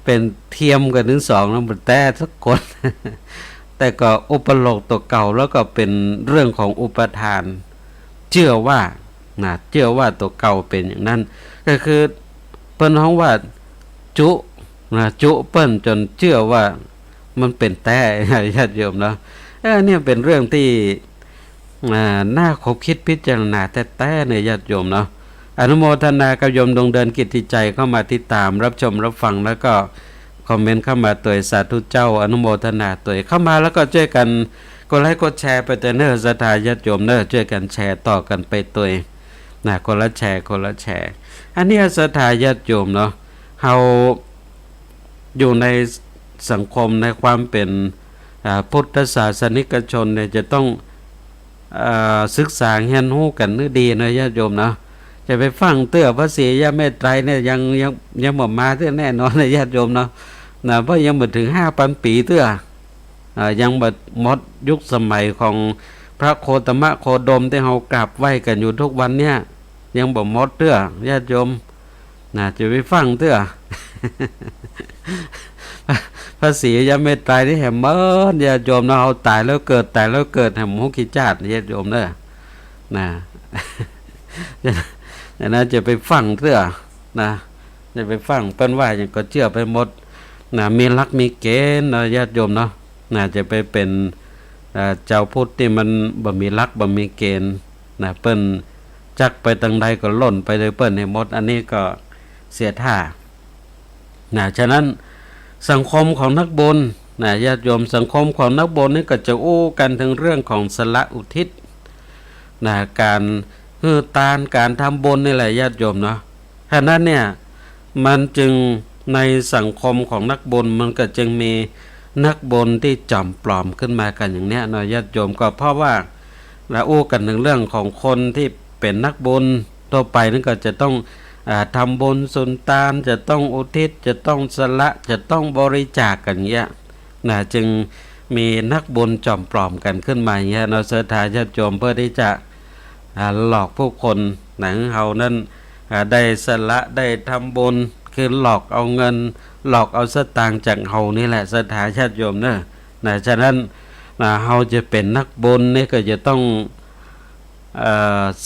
เป็นเทียมกันทั้งสองแล้วบัดแต้สักคน แต่ก็อุปโลกตัวเก่าแล้วก็เป็นเรื่องของอุปทานเชื่อว่าตัวเก่าเป็นอย่างนั้นก็คือเปิ้นฮ้องว่าจุเปิ้นจนเชื่อว่ามันเป็นแต้ญาติโยมเนาะเนี่ยเป็นเรื่องที่น่าคบคิดพิจารณาแต่ในญาติโยมเนาะอนุโมทนากับโยมดวงเดินกิตติใจเข้ามาติดตามรับชมรับฟังแล้วก็คอมเมนต์เข้ามาตัวสาธุเจ้าอนุโมทนาตัวเข้ามาแล้วก็ช่วยกันกดไลค์กดแชร์ไปเนอศรัทธาญาติโยมเนอช่วยกันแชร์ต่อกันไปตัวคนละแชร์อันนี้ศรัทธาญาติโยมเนาะเฮาอยู่ในสังคมในความเป็นพุทธศาสนิกชนเนี่ยจะต้องศึกษาเรียนรู้กันนึกดีนะญาติโยมเนาะจะไปฟังเตื้อพระศรีเมตไตรเนี่ยยังบ่มาเตื้อแน่นอนนะญาติโยมเนาะ นะเพราะยังบ่ถึง5,000 ปีเตื้อยังบ่หมดยุคสมัยของพระโคตมะโคดมที่เฮากราบไหว้กันอยู่ทุกวันเนี่ยยังบ่หมดเตื้อญาติโยมนะจะไปฟังเตื้อ พระศรียังไม่ตายที่แหมเมินญาติโยมเนาะเฮาตายแล้วเกิดแหมหุกิจาตญาติโยมเด้อนะ อย่างนั้นจะไปฟังเตื้อนะจะไปฟังเปิ้นว่าหยังก็เชื่อไปหมดนะมีหลักมีเกณฑ์เนาะญาติโยมเนาะน่าจะไปเป็นเจ้าพุทธที่มันบ่มีหลักบ่มีเกณฑ์นะเปิ้นจักไปทางใดก็ล่นไปเลยเปิ้นให้หมดอันนี้ก็เสียท่านะฉะนั้นสังคมของนักบุญนะญาติโยมสังคมของนักบุญนี่ก็จะอู้กันถึงเรื่องของสละอุทิศนะการฮือตานการทำบุญนี่แหละญาติโยมเนาะฉะนั้นเนี่ยมันจึงในสังคมของนักบุญมันก็จึงมีนักบุญที่จอมปลอมขึ้นมากันอย่างเนี้ยเนาะญาติโยมก็เพราะว่าเราอู้กันถึงเรื่องของคนที่เป็นนักบุญทั่วไปนั่นก็จะต้องทำบุญสุนทานจะต้องอุทิศจะต้องสละจะต้องบริจาคกันเงี้ยนะจึงมีนักบุญจอมปลอมกันขึ้นมาอย่างเงี้ยเนาะศรัทธาญาติโยมเพื่อที่จะหลอกผู้คนหนังเฮานั้นได้สละได้ทำบุญคือหลอกเอาเงินหลอกเอาสตางค์จากเฮานี่แหละศรัทธาญาติโยมเนอะนะฉะนั้นเฮาจะเป็นนักบุญนี่ก็จะต้อง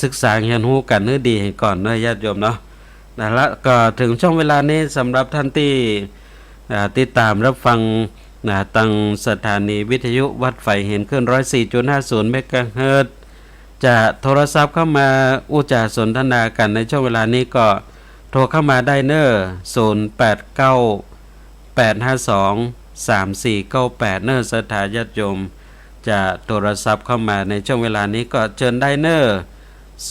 ศึกษาเรียนรู้กันให้ดีก่อนเนอะญาติโยมเนาะแล้วก็ถึงช่วงเวลานี้สำหรับท่านที่ติดตามรับฟังตั้งสถานีวิทยุวัดไฟเห็นขึ้น 104.50 เมกะเฮิรตซ์จะโทรศัพท์เข้ามาอุจาสนทนากันในช่วงเวลานี้ก็โทรเข้ามาได้เนอะ0898523498เนอะสถาญาติโยมจะโทรศัพท์เข้ามาในช่วงเวลานี้ก็เชิญได้เนอะ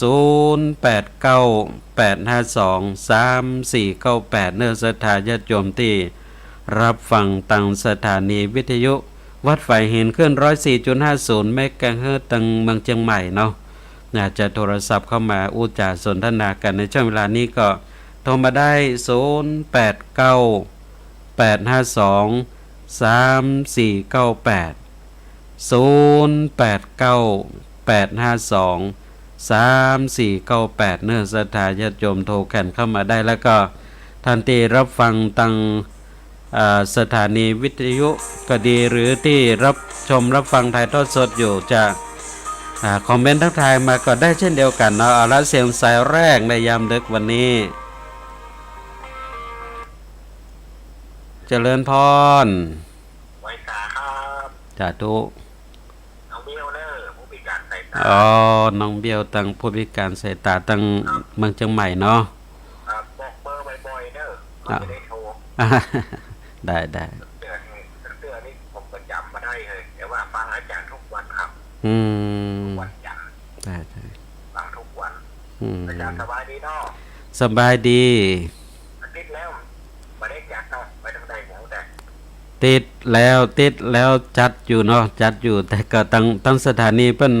0898523498เนอะสถาญาติโยมที่รับฟังตั้งสถานีวิทยุวัดไฟเห็นขึ้น 104.50 เมกะเฮิรตซ์ตั้งเมืองเชียงใหม่เนาะจะโทรศัพท์เข้ามาอุจาสนทนากันในช่วงเวลานี้ก็โทรมาได้0898523498เนื้อสถาญาติโยมโทรกันเข้ามาได้แล้วก็ท่านที่รับฟังตั้งสถานีวิทยุก็ดีหรือที่รับชมรับฟังถ่ายทอดสดอยู่จะคอมเมนต์ทักทายมาก็ได้เช่นเดียวกันเนาะเอาละเสียงสายแรกในยามดึกวันนี้เจริญพรไว้ตาครับสาธุน้องเบี้ยวเนอผู้พิการสายตาน้องเบี้ยวตั้งผู้พิการสายตาตั้งเมืองเชียงใหม่เนาะบอกเบอร์บ่อยๆเนอไม่ได้โทรได้เตือนนี่ผมก็จำมาได้เลยแต่ว่าฟังอาจารย์ทุกวันครับวันจันทร์ได้ฟังทุกวันอาจารย์สบายดีเนาะสบายดีติดแล้วมาได้จัดเนาะไปทางใดหมูแต่ติดแล้วจัดอยู่เนาะจัดอยู่แต่ก็ตั้งสถานีเปิ้น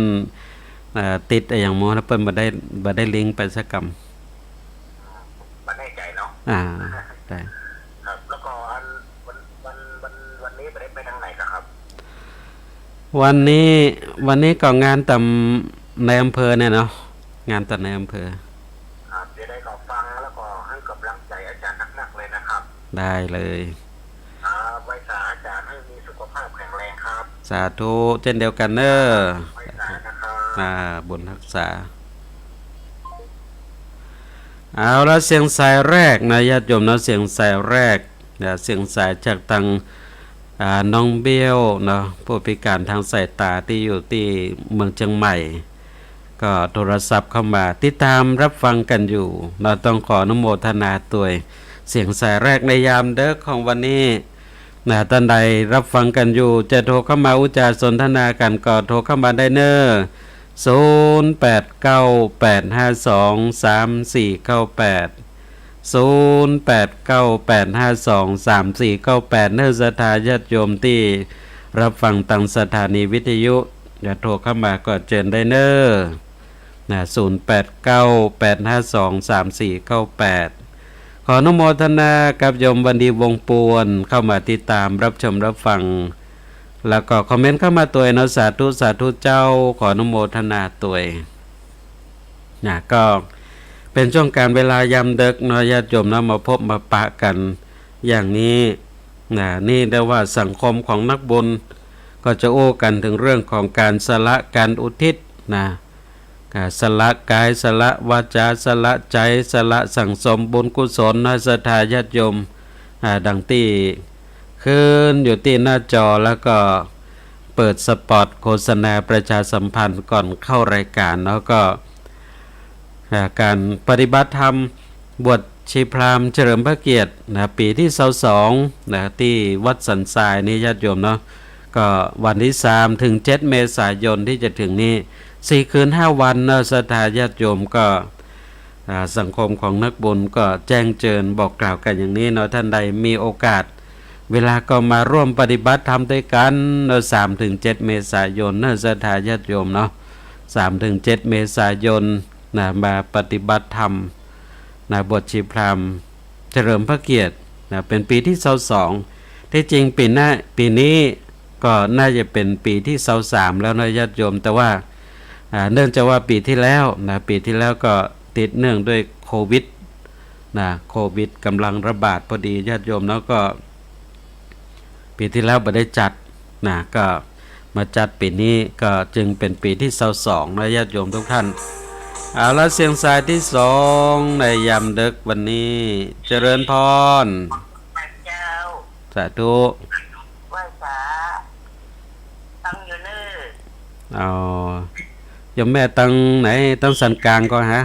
ติดอย่างหมอนะเปิ้นบ่ได้ลิงก์ไปสักกรรมบ่ได้ใจเนาะได้ครับแล้วก็วันนี้ไปได้ไปทางไหนครับวันนี้ก็งานตำในอำเภอเนี่ยเนาะงานตัดในอำเภอครับจะได้รอฟังแล้วก็ให้กำลังใจอาจารย์หนักๆเลยนะครับได้เลยไว้สาอาจารย์ให้มีสุขภาพแข็งแรงครับสาธุเช่นเดียวกันเนอะไว้สานะครับบุญรักษาเอาละเสียงสายแรกนะญาติโยมนะเสียงสายแรกเสียงสายจากทางน้องเบี้ยวเนาะผู้พิการทางสายตาที่อยู่ที่เมืองเชียงใหม่ก็โทรศัพท์เข้ามาติดตามรับฟังกันอยู่เราต้องขออนุโมทนาตัวเสียงสายแรกในยามเด็กของวันนี้ท่านใดรับฟังกันอยู่จะโทรเข้ามาอุจาสนทนากันก็โทรเข้ามาได้เนอะ0898523498 เนื้อสถาญาติโยมที่รับฟังตั้งสถานีวิทยุอย่าโทรเข้ามาก็เชิญได้เนอะ0898523498 ขออนุโมทนากับโยมวันดีวงป่วนเข้ามาติดตามรับชมรับฟังแล้วก็คอมเมนต์เข้ามาตัวเนาะสาธุสาธุเจ้าขออนุโมทนาตัวนะก็เป็นช่วงการเวลายามดึกเนาะญาติโยมนะมาพบมาปะกันอย่างนี้นะนี่ได้ว่าสังคมของนักบุญก็จะโอ้กันถึงเรื่องของการสละการอุทิศนะสละกายสละวาจาสละใจสละสั่งสมบุญกุศลนะศรัทธาญาติโยมดังที่ขึ้นอยู่ที่หน้าจอแล้วก็เปิดสปอตโฆษณาประชาสัมพันธ์ก่อนเข้ารายการแล้วก็การปฏิบัติธรรมบวชชีพราหมณ์เฉลิมพระเกียรตินะปีที่22นะที่วัดสันทรายนี่ญาติโยมเนาะก็วันที่3ถึง7เมษายนที่จะถึงนี้4คืน5วันนะศรัทธาญาติโยมก็สังคมของนักบุญก็แจ้งเจิญบอกกล่าวกันอย่างนี้เนาะท่านใดมีโอกาสเวลาก็มาร่วมปฏิบัติธรรมด้วยกัน3ถึง7เมษายนนะศรัทธาญาติโยมเนาะ3ถึง7เมษายนนะมาปฏิบัติธรรมนะบวชชีพราหมณ์เฉลิมพระเกียรตินะเป็นปีที่22ที่จริงปีนี้ก็น่าจะเป็นปีที่23แล้วนะญาติโยมแต่ว่าเนื่องจากว่าปีที่แล้วก็ติดเนื่องด้วยโควิดนะโควิดกำลังระบาดพอดีญาติโยมแล้วก็ปีที่แล้วไม่ได้จัดนะก็มาจัดปีนี้ก็จึงเป็นปีที่22นะญาติโยมทุกท่านเอาละเสียงสายที่2ในยามดึกวันนี้เจริญพรเจ้าสาธุไหว้สาตั้งอยู่นี่เอาโยมแม่ตั้งไหนตั้งสันกลางก็ฮะ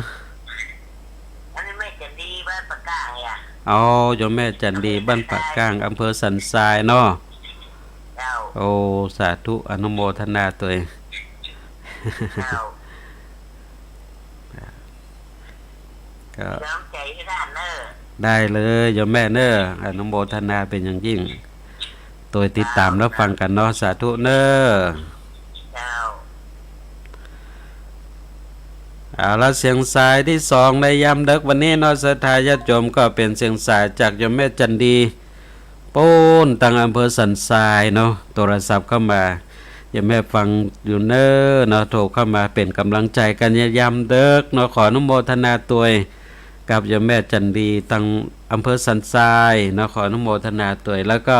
อันนี้แม่จันดีบ้านปากกางอ่ะเอาโยมแม่จันดีบ้านปากกางอำเภอสันทรายเนาะเจ้าโอ้สาธุอนุโมทนาตัวเองเจ้าก็น้ำใจที่ด้านเนอได้เลยโยมแม่เนออนุโมทนาเป็นอย่างยิ่งตัวติดตามรับฟังกันเนาะสาธุเนอเอาละเสียงสายที่2ในยามดึกวันนี้เนาะศรัทธาญาติโยมก็เป็นเสียงสายจากโยมแม่จันดีปูนตั้งอำเภอสันทรายเนาะโทรศัพท์เข้ามาโยมแม่ฟังอยู่เนอเนาะโทรเข้ามาเป็นกำลังใจกันยามดึกเนาะขออนุโมทนาตัวกับโยมแม่จันดีตั้งอำเภอสันทรายเนาะขออนุโมทนาตัวแล้วก็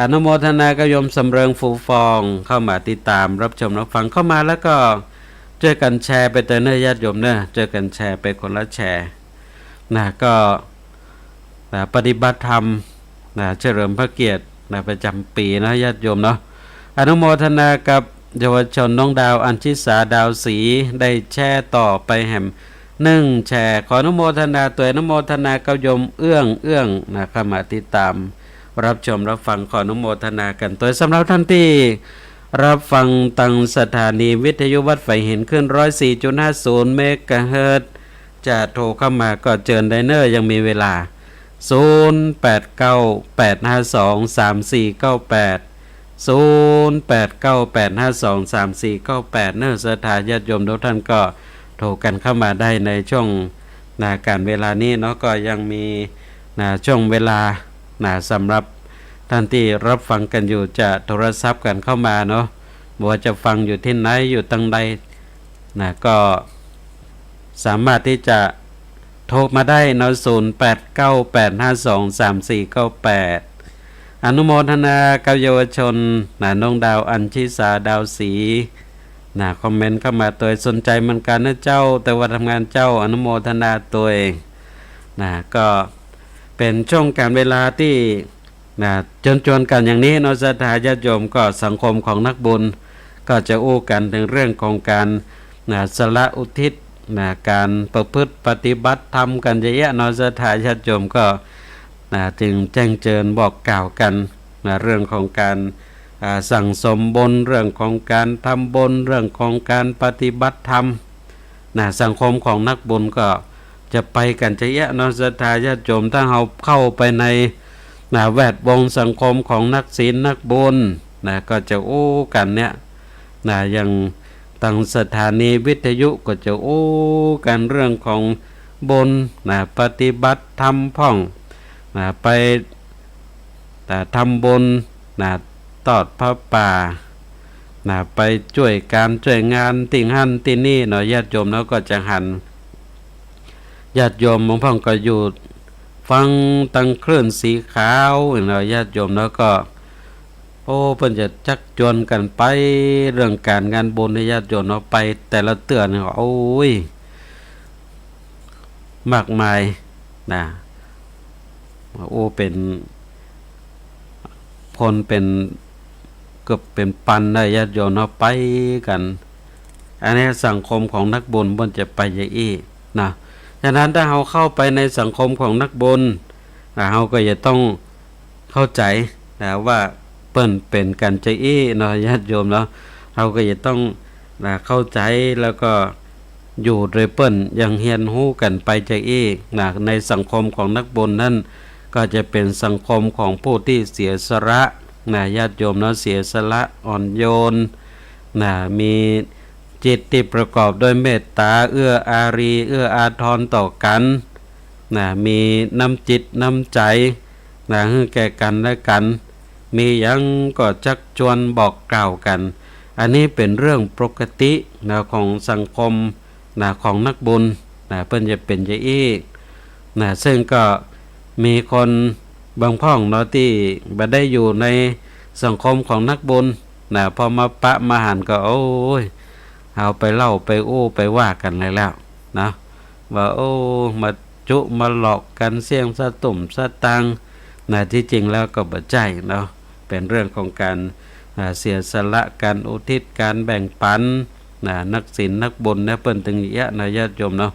อนุโมทนากับโยมสำเริงฟูฟองเข้ามาติดตามรับชมรับฟังเข้ามาแล้วก็ช่วยกันแชร์ไปเตือนญาติโยมเนอะช่วยกันแชร์ไปคนละแชร์นะก็ปฏิบัติธรรมนะเฉลิมพระเกียรตินะประจำปีนะญาติโยมเนาะอนุโมทนากับเยาวชนน้องดาวอัญชิสาดาวศรีได้แชร์ต่อไปแหม1แชร์ขออนุโมทนาตัวอนุโมทนากับโยมเอื้องนะเข้ามาติดตามรับชมรับฟังขออนุโมทนากันตัวสำหรับท่านที่รับฟังตังสถานีวิทยุวัดไฟเห็นขึ้น 104.50 เมกะเฮิรตซ์จะโทรเข้ามาก็เจิญไดเนอร์ยังมีเวลา 0898523498 0898523498 เนอร์ศรัทธาญาติโยมทุกท่านก็โทรกันเข้ามาได้ในช่วงการเวลานี้เนาะก็ยังมีช่วงเวลาสำหรับท่านที่รับฟังกันอยู่จะโทรศัพท์กันเข้ามาเนาะว่าจะฟังอยู่ที่ไหนอยู่ตั้งใดก็สามารถที่จะโทรมาได้เนาะ0898523498อนุโมทนากับเยาวชนน้องดาวอัญชิสาดาวศรีคอมเมนต์เข้ามาตัวสนใจเหมือนกันนะเจ้าแต่ว่าทำงานเจ้าอนุโมทนาตัวเองก็เป็นช่วงการเวลาที่จวนกันอย่างนี้เนาะศรัทธาญาติโยมก็สังคมของนักบุญก็จะอู้กันถึงเรื่องของการสละอุทิศการประพฤติปฏิบัติธรรมกันเยอะๆเนาะศรัทธาญาติโยมก็จึงแจ้งเจิญบอกกล่าวกันเรื่องของการสั่งสมบุญเรื่องของการทำบุญเรื่องของการปฏิบัติธรรมสังคมของนักบุญก็จะไปกันเยอะๆเนาะศรัทธาญาติโยมถ้าเราเข้าไปในแวดวงสังคมของนักศีลนักบุญก็จะโอ้กันเนี่ยอย่างตั้งสถานีวิทยุก็จะโอ้กันเรื่องของ บนนะปฏิบัติธรรมพ่องนะไปแต่ทำบนนะตอดพระป่านะไปช่วยการช่วยงานติ่งหันตินี่เนาะญาติโยมแล้วก็จะหันญาติโยมบางพ่องก็อยู่ฟังตังคลื่นสีขาวเนาะญาติโยมแล้วก็โอ้เพิ่นจะจักจวนกันไปเรื่องการงานบุญให้ญาติโยมเนาะไปแต่ละเตือนโอ้ยมากมายนะโอ้เป็นพลเป็นเกือบเป็นปันได้ญาติโยมเนาะไปกันอันนี้สังคมของนักบุญมันจะไปอย่างอี้นะฉะนั้นถ้าเราเข้าไปในสังคมของนักบุญเราก็จะต้องเข้าใจนะว่าเปิ้นเป็นกันใจอี้เนาะญาติโยมเนาะเราก็จะต้องเข้าใจแล้วก็อยู่โดยเปิ้นอย่างเฮียนฮู้กันไปใจอี้นะในสังคมของนักบุญนั่นก็จะเป็นสังคมของผู้ที่เสียสละนะญาติโยมเนาะเสียสละอ่อนโยนนะมีจิตที่ประกอบด้วยเมตตาเอื้ออารีเอื้ออาทรต่อกันนะมีน้ำจิตน้ำใจนะให้แก่กันและกันมียังก็ชักชวนบอกกล่าวกันอันนี้เป็นเรื่องปกตินะของสังคมนะของนักบุญนะเพิ่นจะเป็นอย่างอี้นะซึ่งก็มีคนบางพ่องเนาะที่บ่ได้อยู่ในสังคมของนักบุญนะพอมาปะมาหันก็โอ้ยเอาไปเล่าไปโอ้ไปว่ากันเลยแล้วนะว่าโอ้มาจุมาหลอกกันเสี่ยงสะตุ่มสะตังนะที่จริงแล้วก็บ่ใจเนาะเป็นเรื่องของการเสียสละการอุทิศการแบ่งปันนะนักศีลนักบุญนะเปิ้นถึงเยอะนะญาติโยมเนาะ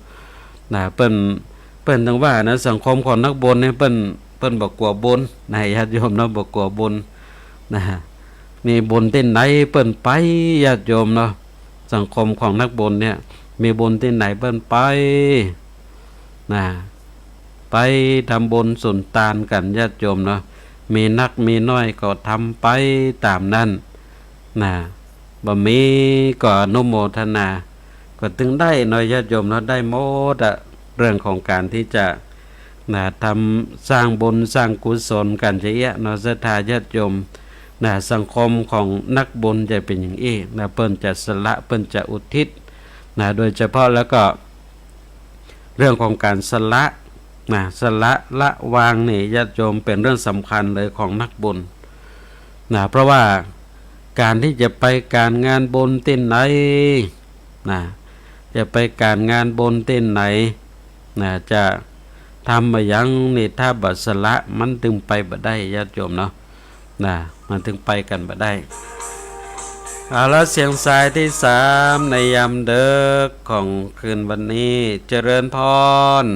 นะเปิ้นถึงว่านะสังคมของนักบุญเนี่ยเปิ้นบ่กลัวบุญนะญาติโยมเนาะบ่กลัวบุญนะมีบุญที่ไหนเปิ้นไปญาติโยมเนาะสังคมของนักบุญเนี่ยมีบุญที่ไหนเปิ้นไปนะไปทำบุญสุนทานกันญาติโยมเนาะมีนักมีน้อยก็ทำไปตามนั้นนะบ่มีก็อนุโมทนาก็ถึงได้เนาะญาติโยมเนาะได้หมดอะเรื่องของการที่จะนะทำสร้างบุญสร้างกุศลกันจะเยอะเนาะศรัทธาญาติโยมนะสังคมของนักบุญจะเป็นอย่างนี้นะเปิ้นจะสละเปิ้นจะอุทิศนะโดยเฉพาะแล้วก็เรื่องของการสละนะสละละวางนี่ญาติโยมเป็นเรื่องสำคัญเลยของนักบุญนะเพราะว่าการที่จะไปการงานบุญที่ไหนนะจะไปการงานบุญที่ไหนนะจะทำมายังนี่ถ้าบัดสละมันถึงไปบ่ได้ญาติโยมเนาะนะมันถึงไปกันบ่ได้เอาละเสียงสายที่3ในยามเดึกของคืนวันนี้เจริญพร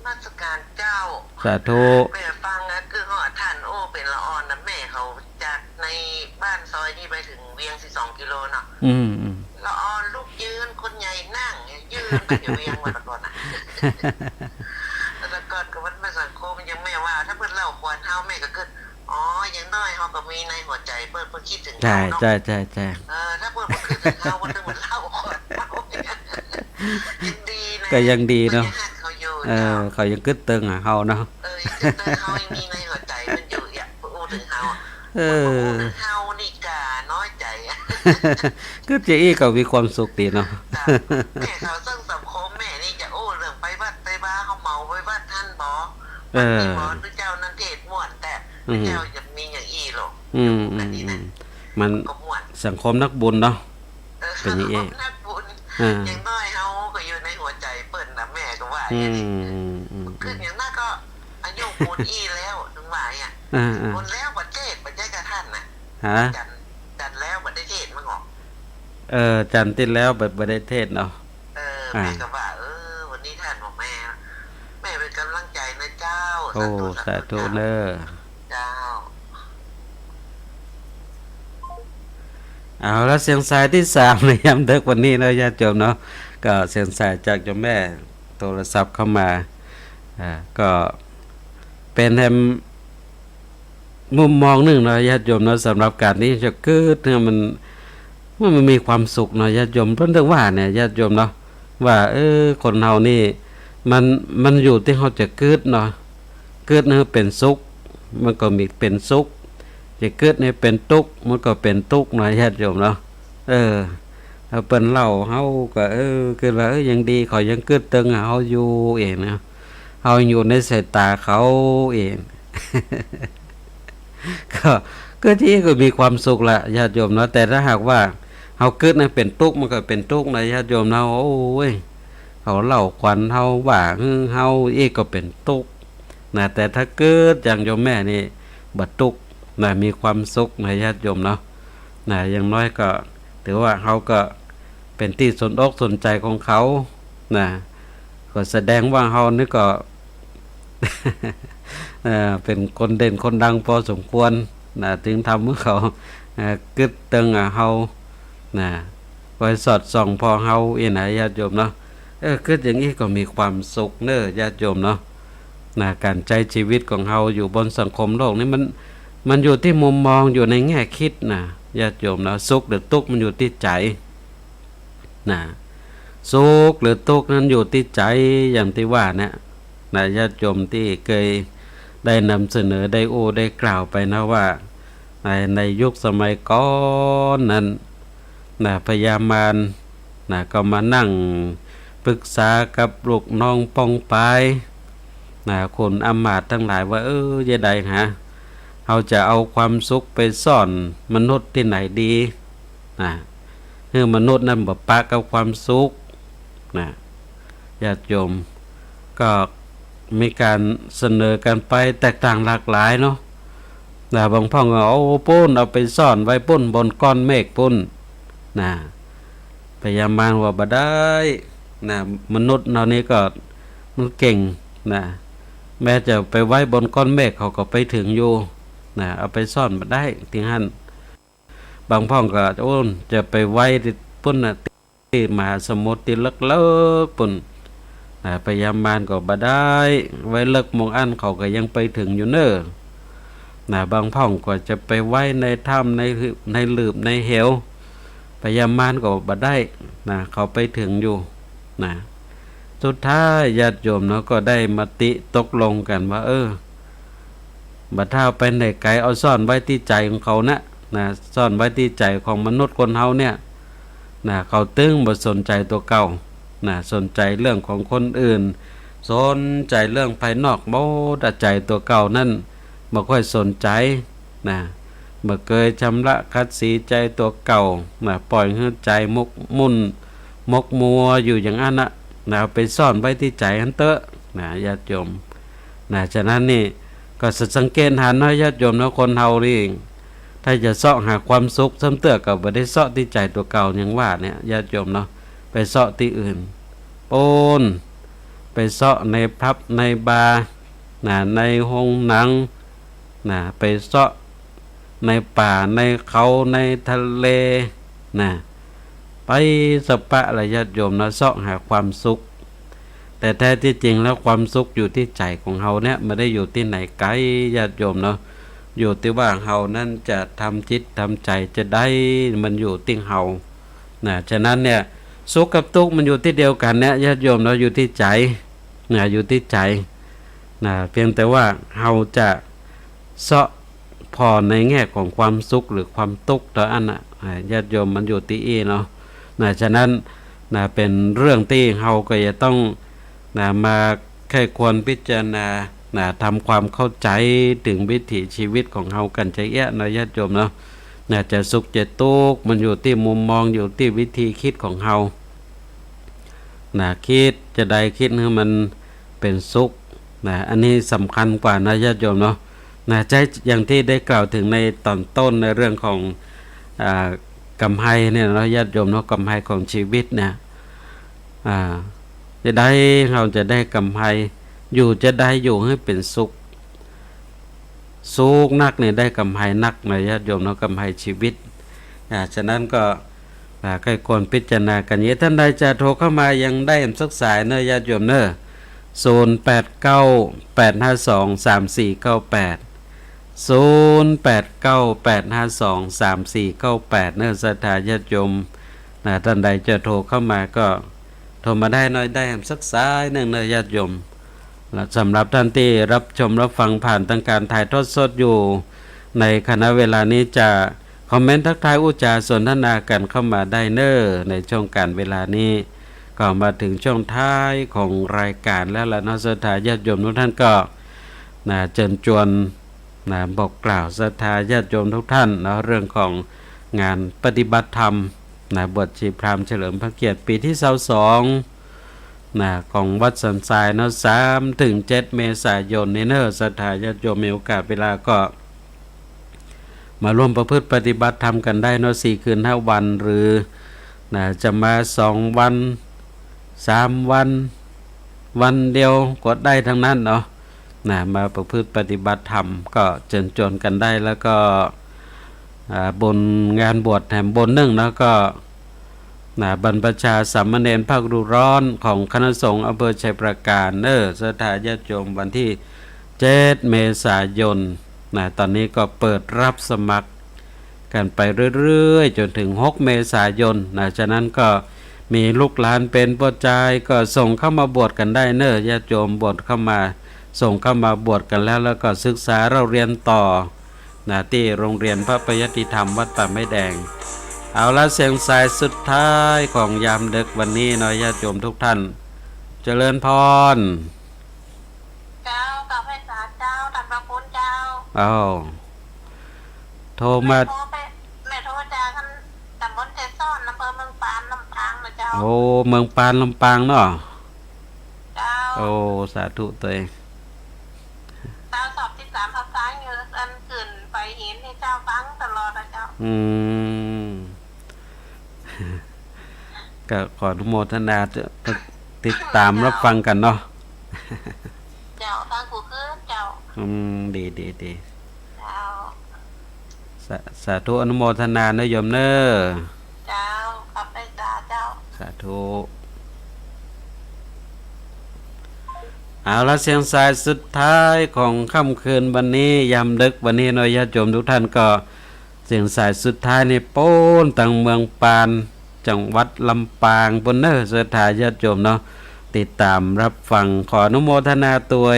ราชการเจ้าสาธุแม่ฟังนะคือหอดท่านโอ้เป็นละออนนะแม่เขาจากในบ้านซอยนี่ไปถึงเวียง12 กิโลเนาะละออนลูกยืนคนใหญ่นั่งยืนไปอยู่เวียงมาตะก่อนนะตะก่อนกับวัดมาสังคมยังแม่ว่าถ้าเพิ่นเล่าควรเฮาแม่ก็เกิดอ๋ออย่างน้อยเฮาก็มีในหัวใจเพิ่นคิดถึงเฮาเนาะใช่ถ้าเพิ่นบ่คิดถึงเฮาเพิ่นเหมือนเล่าควรเฮายังดีนะก็ยังดีเนาะเขายังกึดตึงเฮาเนาะกึดตึงเฮายังมีในหัวใจมันอยู่อ่ะพูดถึงเฮาเฮานี่กะน้อยใจก็จะอีก็มีความสุขดีเนาะแม่เขาซึ่งสังคมแม่นี่จะโอ้เรื่องไปวัดไปบ้าเขาเมาไปวัดท่านบ่มีบ่หรือเจ้านั่นเทศม่วนแต่เจ้าจะมีอย่างอีหรอกอันนี้นะมันสังคมนักบุญเนาะเป็นอย่างนี้นักบุญอย่างน้อยเฮาก็อยู่ในหัวใจเปิ้นนะแม่ก็ว่าอย่างนี้คืออย่างนั้นก็อายุปูนอีแล้วถึงว่าอ่ะคนแล้วประเทศประเทศกับท่านน่ะจันแล้วประเทศมันออกจันติดแล้วประเทศเนาะแม่ก็ว่าวันนี้ท่านของแม่เป็นกำลังใจนะเจ้าโอ้สาธุเด้อเจ้าเอาแล้วเสียงสายที่3ในยามดึกวันนี้นะญาติโยมเนาะก็เสียงสายจากเจ้าแม่โทรศัพท์เข้ามาก็เป็นแฮมมุมมองหนึ่งนะญาติโยมเนาะสำหรับการนี้จะเกิดเนี่ยมันมีความสุขเนาะญาติโยมเพิ่นถึงว่าเนี่ยญาติโยมเนาะว่าคนเฮานี่ มันมันอยู่ที่เขาจะเกิดเนาะเกิดเนี่ยเป็นสุขมันก็มีเป็นสุขจะเกิดเนี่ยเป็นทุกข์มันก็เป็นทุกข์หน่อยญาติโยมเนาะถ้าเปิ้นเล่าเฮาก็คือว่ายังดีเขายังเกิดตึงเฮาอยู่เองนะเฮาอยู่ในสายตาเขาเอง ก็ที่ก็มีความสุขละญาติโยมเนาะแต่ถ้าหากว่าเฮาเกิดนั้นเป็นทุกข์มันก็เป็นทุกข์นะญาติโยมเนาะโอ้ยเขาเล่าขวัญเฮาว่าเฮาอีกก็เป็นทุกข์นะแต่ถ้าเกิดอย่างโยมแม่นี่บ่ทุกข์นะมีความสุขนะญาติโยมเนาะนะอย่างน้อยก็ถือว่าเฮาก็เป็นที่สนอกสนใจของเขานะก็แสดงว่าเฮานี่ก็ เป็นคนเด่นคนดังพอสมควรนะถึงทำเมื่อเขากึดตึงเฮานะคอยสอดส่องพอเฮาอีไหนญาติโยมเนาะกึดอย่างนี้ก็มีความสุขเน้อญาติโยมเนาะนะการใช้ชีวิตของเฮาอยู่บนสังคมโลกนี้มันอยู่ที่มุมมองอยู่ในแง่คิดนะญาติโยมเนาะสุขหรือทุกข์มันอยู่ที่ใจนะสุขหรือทุกข์นั้นอยู่ที่ใจอย่างที่ว่าเนี่ยนะญาติโยมที่เคยได้นำเสนอได้ได้กล่าวไปนะว่าในยุคสมัยก่อนนั้นนะพญามารนะก็มานั่งปรึกษากับลูกน้องป้องปายนะคนอำมาตย์ทั้งหลายว่าจะได้ฮะเราจะเอาความสุขไปซ่อนมนุษย์ที่ไหนดีนะมนุษย์นั้นบ่ปะกับความสุขนะญาติโยมก็มีการเสนอกันไปแตกต่างหลากหลายเนาะบางพ่องเอาปุ้นเอาไปซ่อนไว้ปุ้นบนก้อนเมฆปุ้นนะพยายามมาว่าบ่ได้นะมนุษย์เรานี้ก็มันเก่งนะแม้จะไปไว้บนก้อนเมฆเขาก็ไปถึงอยู่นะเอาไปซ่อนบ่ได้ที่หั่นบางพ่องก็จะไปไว้ที่ปุ้นน่ะที่มหาสมุทรที่เลิกๆปุ้นพยายามมารก็บ่ได้ไว้เลิกมองอันเขาก็ยังไปถึงอยู่เน้อบางพ่องก็จะไปไว้ในถ้ำในหลืบในเหวพยายามมารก็บ่ได้เขาไปถึงอยู่สุดท้ายญาติโยมเนาะก็ได้มติตกลงกันว่าบัดถ้าไปไหนไกลเอาซ่อนไว้ที่ใจของเขานะซ่อนไว้ที่ใจของมนุษย์คนเฮาเนี่ยเขาตึงบ่สนใจตัวเก่าสนใจเรื่องของคนอื่นสนใจเรื่องภายนอกบ่แต่ใจตัวเก่านั่นบ่ค่อยสนใจบ่เคยชำระคัดสีใจตัวเก่าปล่อยให้ใจมกมัวอยู่อย่างนั้นไปซ่อนไว้ที่ใจอันเตอะญาติโยมฉะนั้นนี่ก็สังเกตหาน้อยญาติโยมนะคนเฮานี่ถ้าจะเสาะหาความสุขซ้ำเตื้อก็บ่ได้เสาะที่ใจตัวเก่าอย่างว่าเนี่ยญาติโยมเนาะไปเสาะที่อื่นโปนไปเสาะในพับในบาร์ในห้องหนังไปเสาะในป่าในเขาในทะเลไปสปะอะไรญาติโยมนะเสาะหาความสุขแต่แท้ที่จริงแล้วความสุขอยู่ที่ใจของเฮาเนี่ยไม่ได้อยู่ที่ไหนไกลญาติโยมเนาะอยู่ที่ว่าเฮานั้นจะทำจิตทำใจจะได้มันอยู่ที่เฮาฉะนั้นเนี่ยสุขกับทุกข์มันอยู่ที่เดียวกันเนี่ยญาติโยมเนาะอยู่ที่ใจอยู่ที่ใจเพียงแต่ว่าเฮาจะเสาะพอในแง่ของความสุขหรือความทุกข์ต่ออันญาติโยมมันอยู่ที่เนาะฉะนั้นเป็นเรื่องที่เฮาก็จะต้องมาแค่ควรพิจารณาทำความเข้าใจถึงวิถีชีวิตของเฮากันใจแยะนะญาติโยมเนาะจะสุขจะทุกข์มันอยู่ที่มุมมองอยู่ที่วิธีคิดของเฮาคิดจะได้คิดให้มันเป็นสุขอันนี้สำคัญกว่านะญาติโยมเนาะใช่อย่างที่ได้กล่าวถึงในตอนต้นในเรื่องของกำไรเนี่ยนะญาติโยมเนาะกำไรของชีวิตเนี่ยจะได้เราจะได้กำไรอยู่จะได้อยู่ให้เป็นสุขนักเนี่ยได้กำไรนักนะญาติโยมเนาะกำไรชีวิตฉะนั้นก็ใครควรพิจารณากันเยอะท่านใดจะโทรเข้ามายังได้สักสายเนอะญาติโยมเนอะ0898523498 เนื่องศรัทธาญาติโยมท่านใดจะโทรเข้ามาก็ โทรมาได้น้อยได้สักสายหนึ่งเลยญาติโยมและสำหรับท่านที่รับชมรับฟังผ่านทางการถ่ายทอดสดอยู่ในขณะเวลานี้จะคอมเมนต์ทักทายอุจาสนทนากันเข้ามาได้เนอในช่วงการเวลานี้ก็มาถึงช่วงท้ายของรายการแล้วล่ะเนาะศรัทธาญาติโยมทุกท่านก็เชิญชวนบอกกล่าวศรัทธาญาติโยมทุกท่านเนาะเรื่องของงานปฏิบัติธรรมบวชชีพราหมณ์เฉลิมพระเกียรติปีที่22ของวัดสันทรายเนาะ3 ถึง 7 เมษายนนี้เนอะศรัทธาญาติโยมมีโอกาสเวลาก็มาร่วมประพฤติปฏิบัติธรรมกันได้เนาะ4 คืน 5 วันหรือจะมา2 วัน3 วันวันเดียวก็ได้ทั้งนั้นเนาะมาประพฤติปฏิบัติธรรมก็เชิญชวนกันได้แล้วก็บนงานบวชแห่งบนนึ่งแล้วก็บรรพชาสามเณรภาคฤดูร้อนของคณะสงฆ์อำเภอชัยปราการศรัทธาญาติโยมวันที่7 เมษายนตอนนี้ก็เปิดรับสมัครกันไปเรื่อยๆจนถึง6 เมษายนฉะนั้นก็มีลูกหลานเป็นผู้ใจก็ส่งเข้ามาบวชกันได้ญาติโยมบวชเข้ามาส่งเข้ามาบวชกันแล้วก็ศึกษาเราเรียนต่อที่โรงเรียนพระปยติธรรมวัดป่าไม้แดงเอาละเสียงสายสุดท้ายของยามดึกวันนี้เนาะญาติโยมทุกท่านเจริญพรเจ้ากับให้สาเจ้าตัดประคุณเจ้าโทรมาแม่โทรจากันตำบลเจซ่อนอำเภอเมืองปานลำปางนะเจ้าเมืองปานลำปางเนาะเจ้าสาธุตัวเองเจ้าสอบที่3ภาษาเยอะอันขึ้นไปเห็นให้เจ้าฟังตลอดนะเจ้าก็ขออนุโมทนาติดตามรับฟังกันเนาะเจ้าทางกูคือเจ้าดีเจ้าสาธุอนุโมทนาเนโยมเนอเจ้าขับไปเจ้าสาธุเอาละเสียงสายสุดท้ายของค่ำคืนวันนี้ยามดึกวันนี้เนาะญาติโยมทุกท่านก็เสียงสายสุดท้ายในโป้นต่างเมืองปานจังหวัดลำปางบนเนอศรัทธาญาติโยมเนาะติดตามรับฟังขออนุโมทนาตัว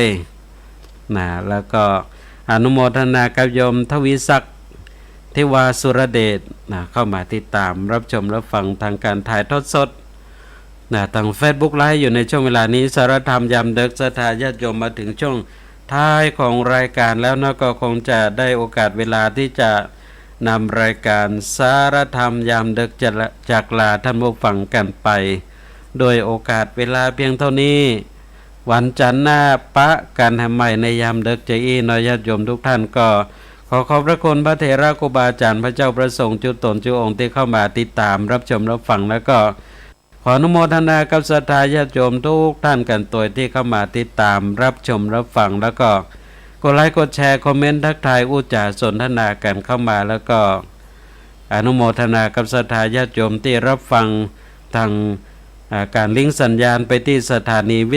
แล้วก็อนุโมทนากับโยมทวีศักดิ์ทิวาสุรเดชเข้ามาติดตามรับชมรับฟังทางการถ่ายทอดสดทาง Facebook ไลฟ์อยู่ในช่วงเวลานี้สารธรรมยามดึกศรัทธาญาติโยมมาถึงช่วงท้ายของรายการแล้วนะก็คงจะได้โอกาสเวลาที่จะนำรายการสารธรรมยามดึกจากลาท่านผู้ฟังกันไปโดยโอกาสเวลาเพียงเท่านี้วันจันทร์หน้าปะกันแห่งใหม่ในยามดึกใจน้อยญาติโยมทุกท่านก็ขอขอบพระคุณพระเถระครูบาอาจารย์พระเจ้าประสงค์จุตนจุองค์ที่เข้ามาติดตามรับชมรับฟังแล้วก็ขออนุโมทนากับศรัทธาญาติโยมทุกท่านกันตัวที่เข้ามาติดตามรับชมรับฟังแล้วก็กดไลค์กดแชร์คอมเมนต์ทักทายอุจาสนทนากันเข้ามาแล้วก็อนุโมทนากับศรัทธาญาติโยมที่รับฟังทางการลิงก์สัญญาณไปที่สถานีวิท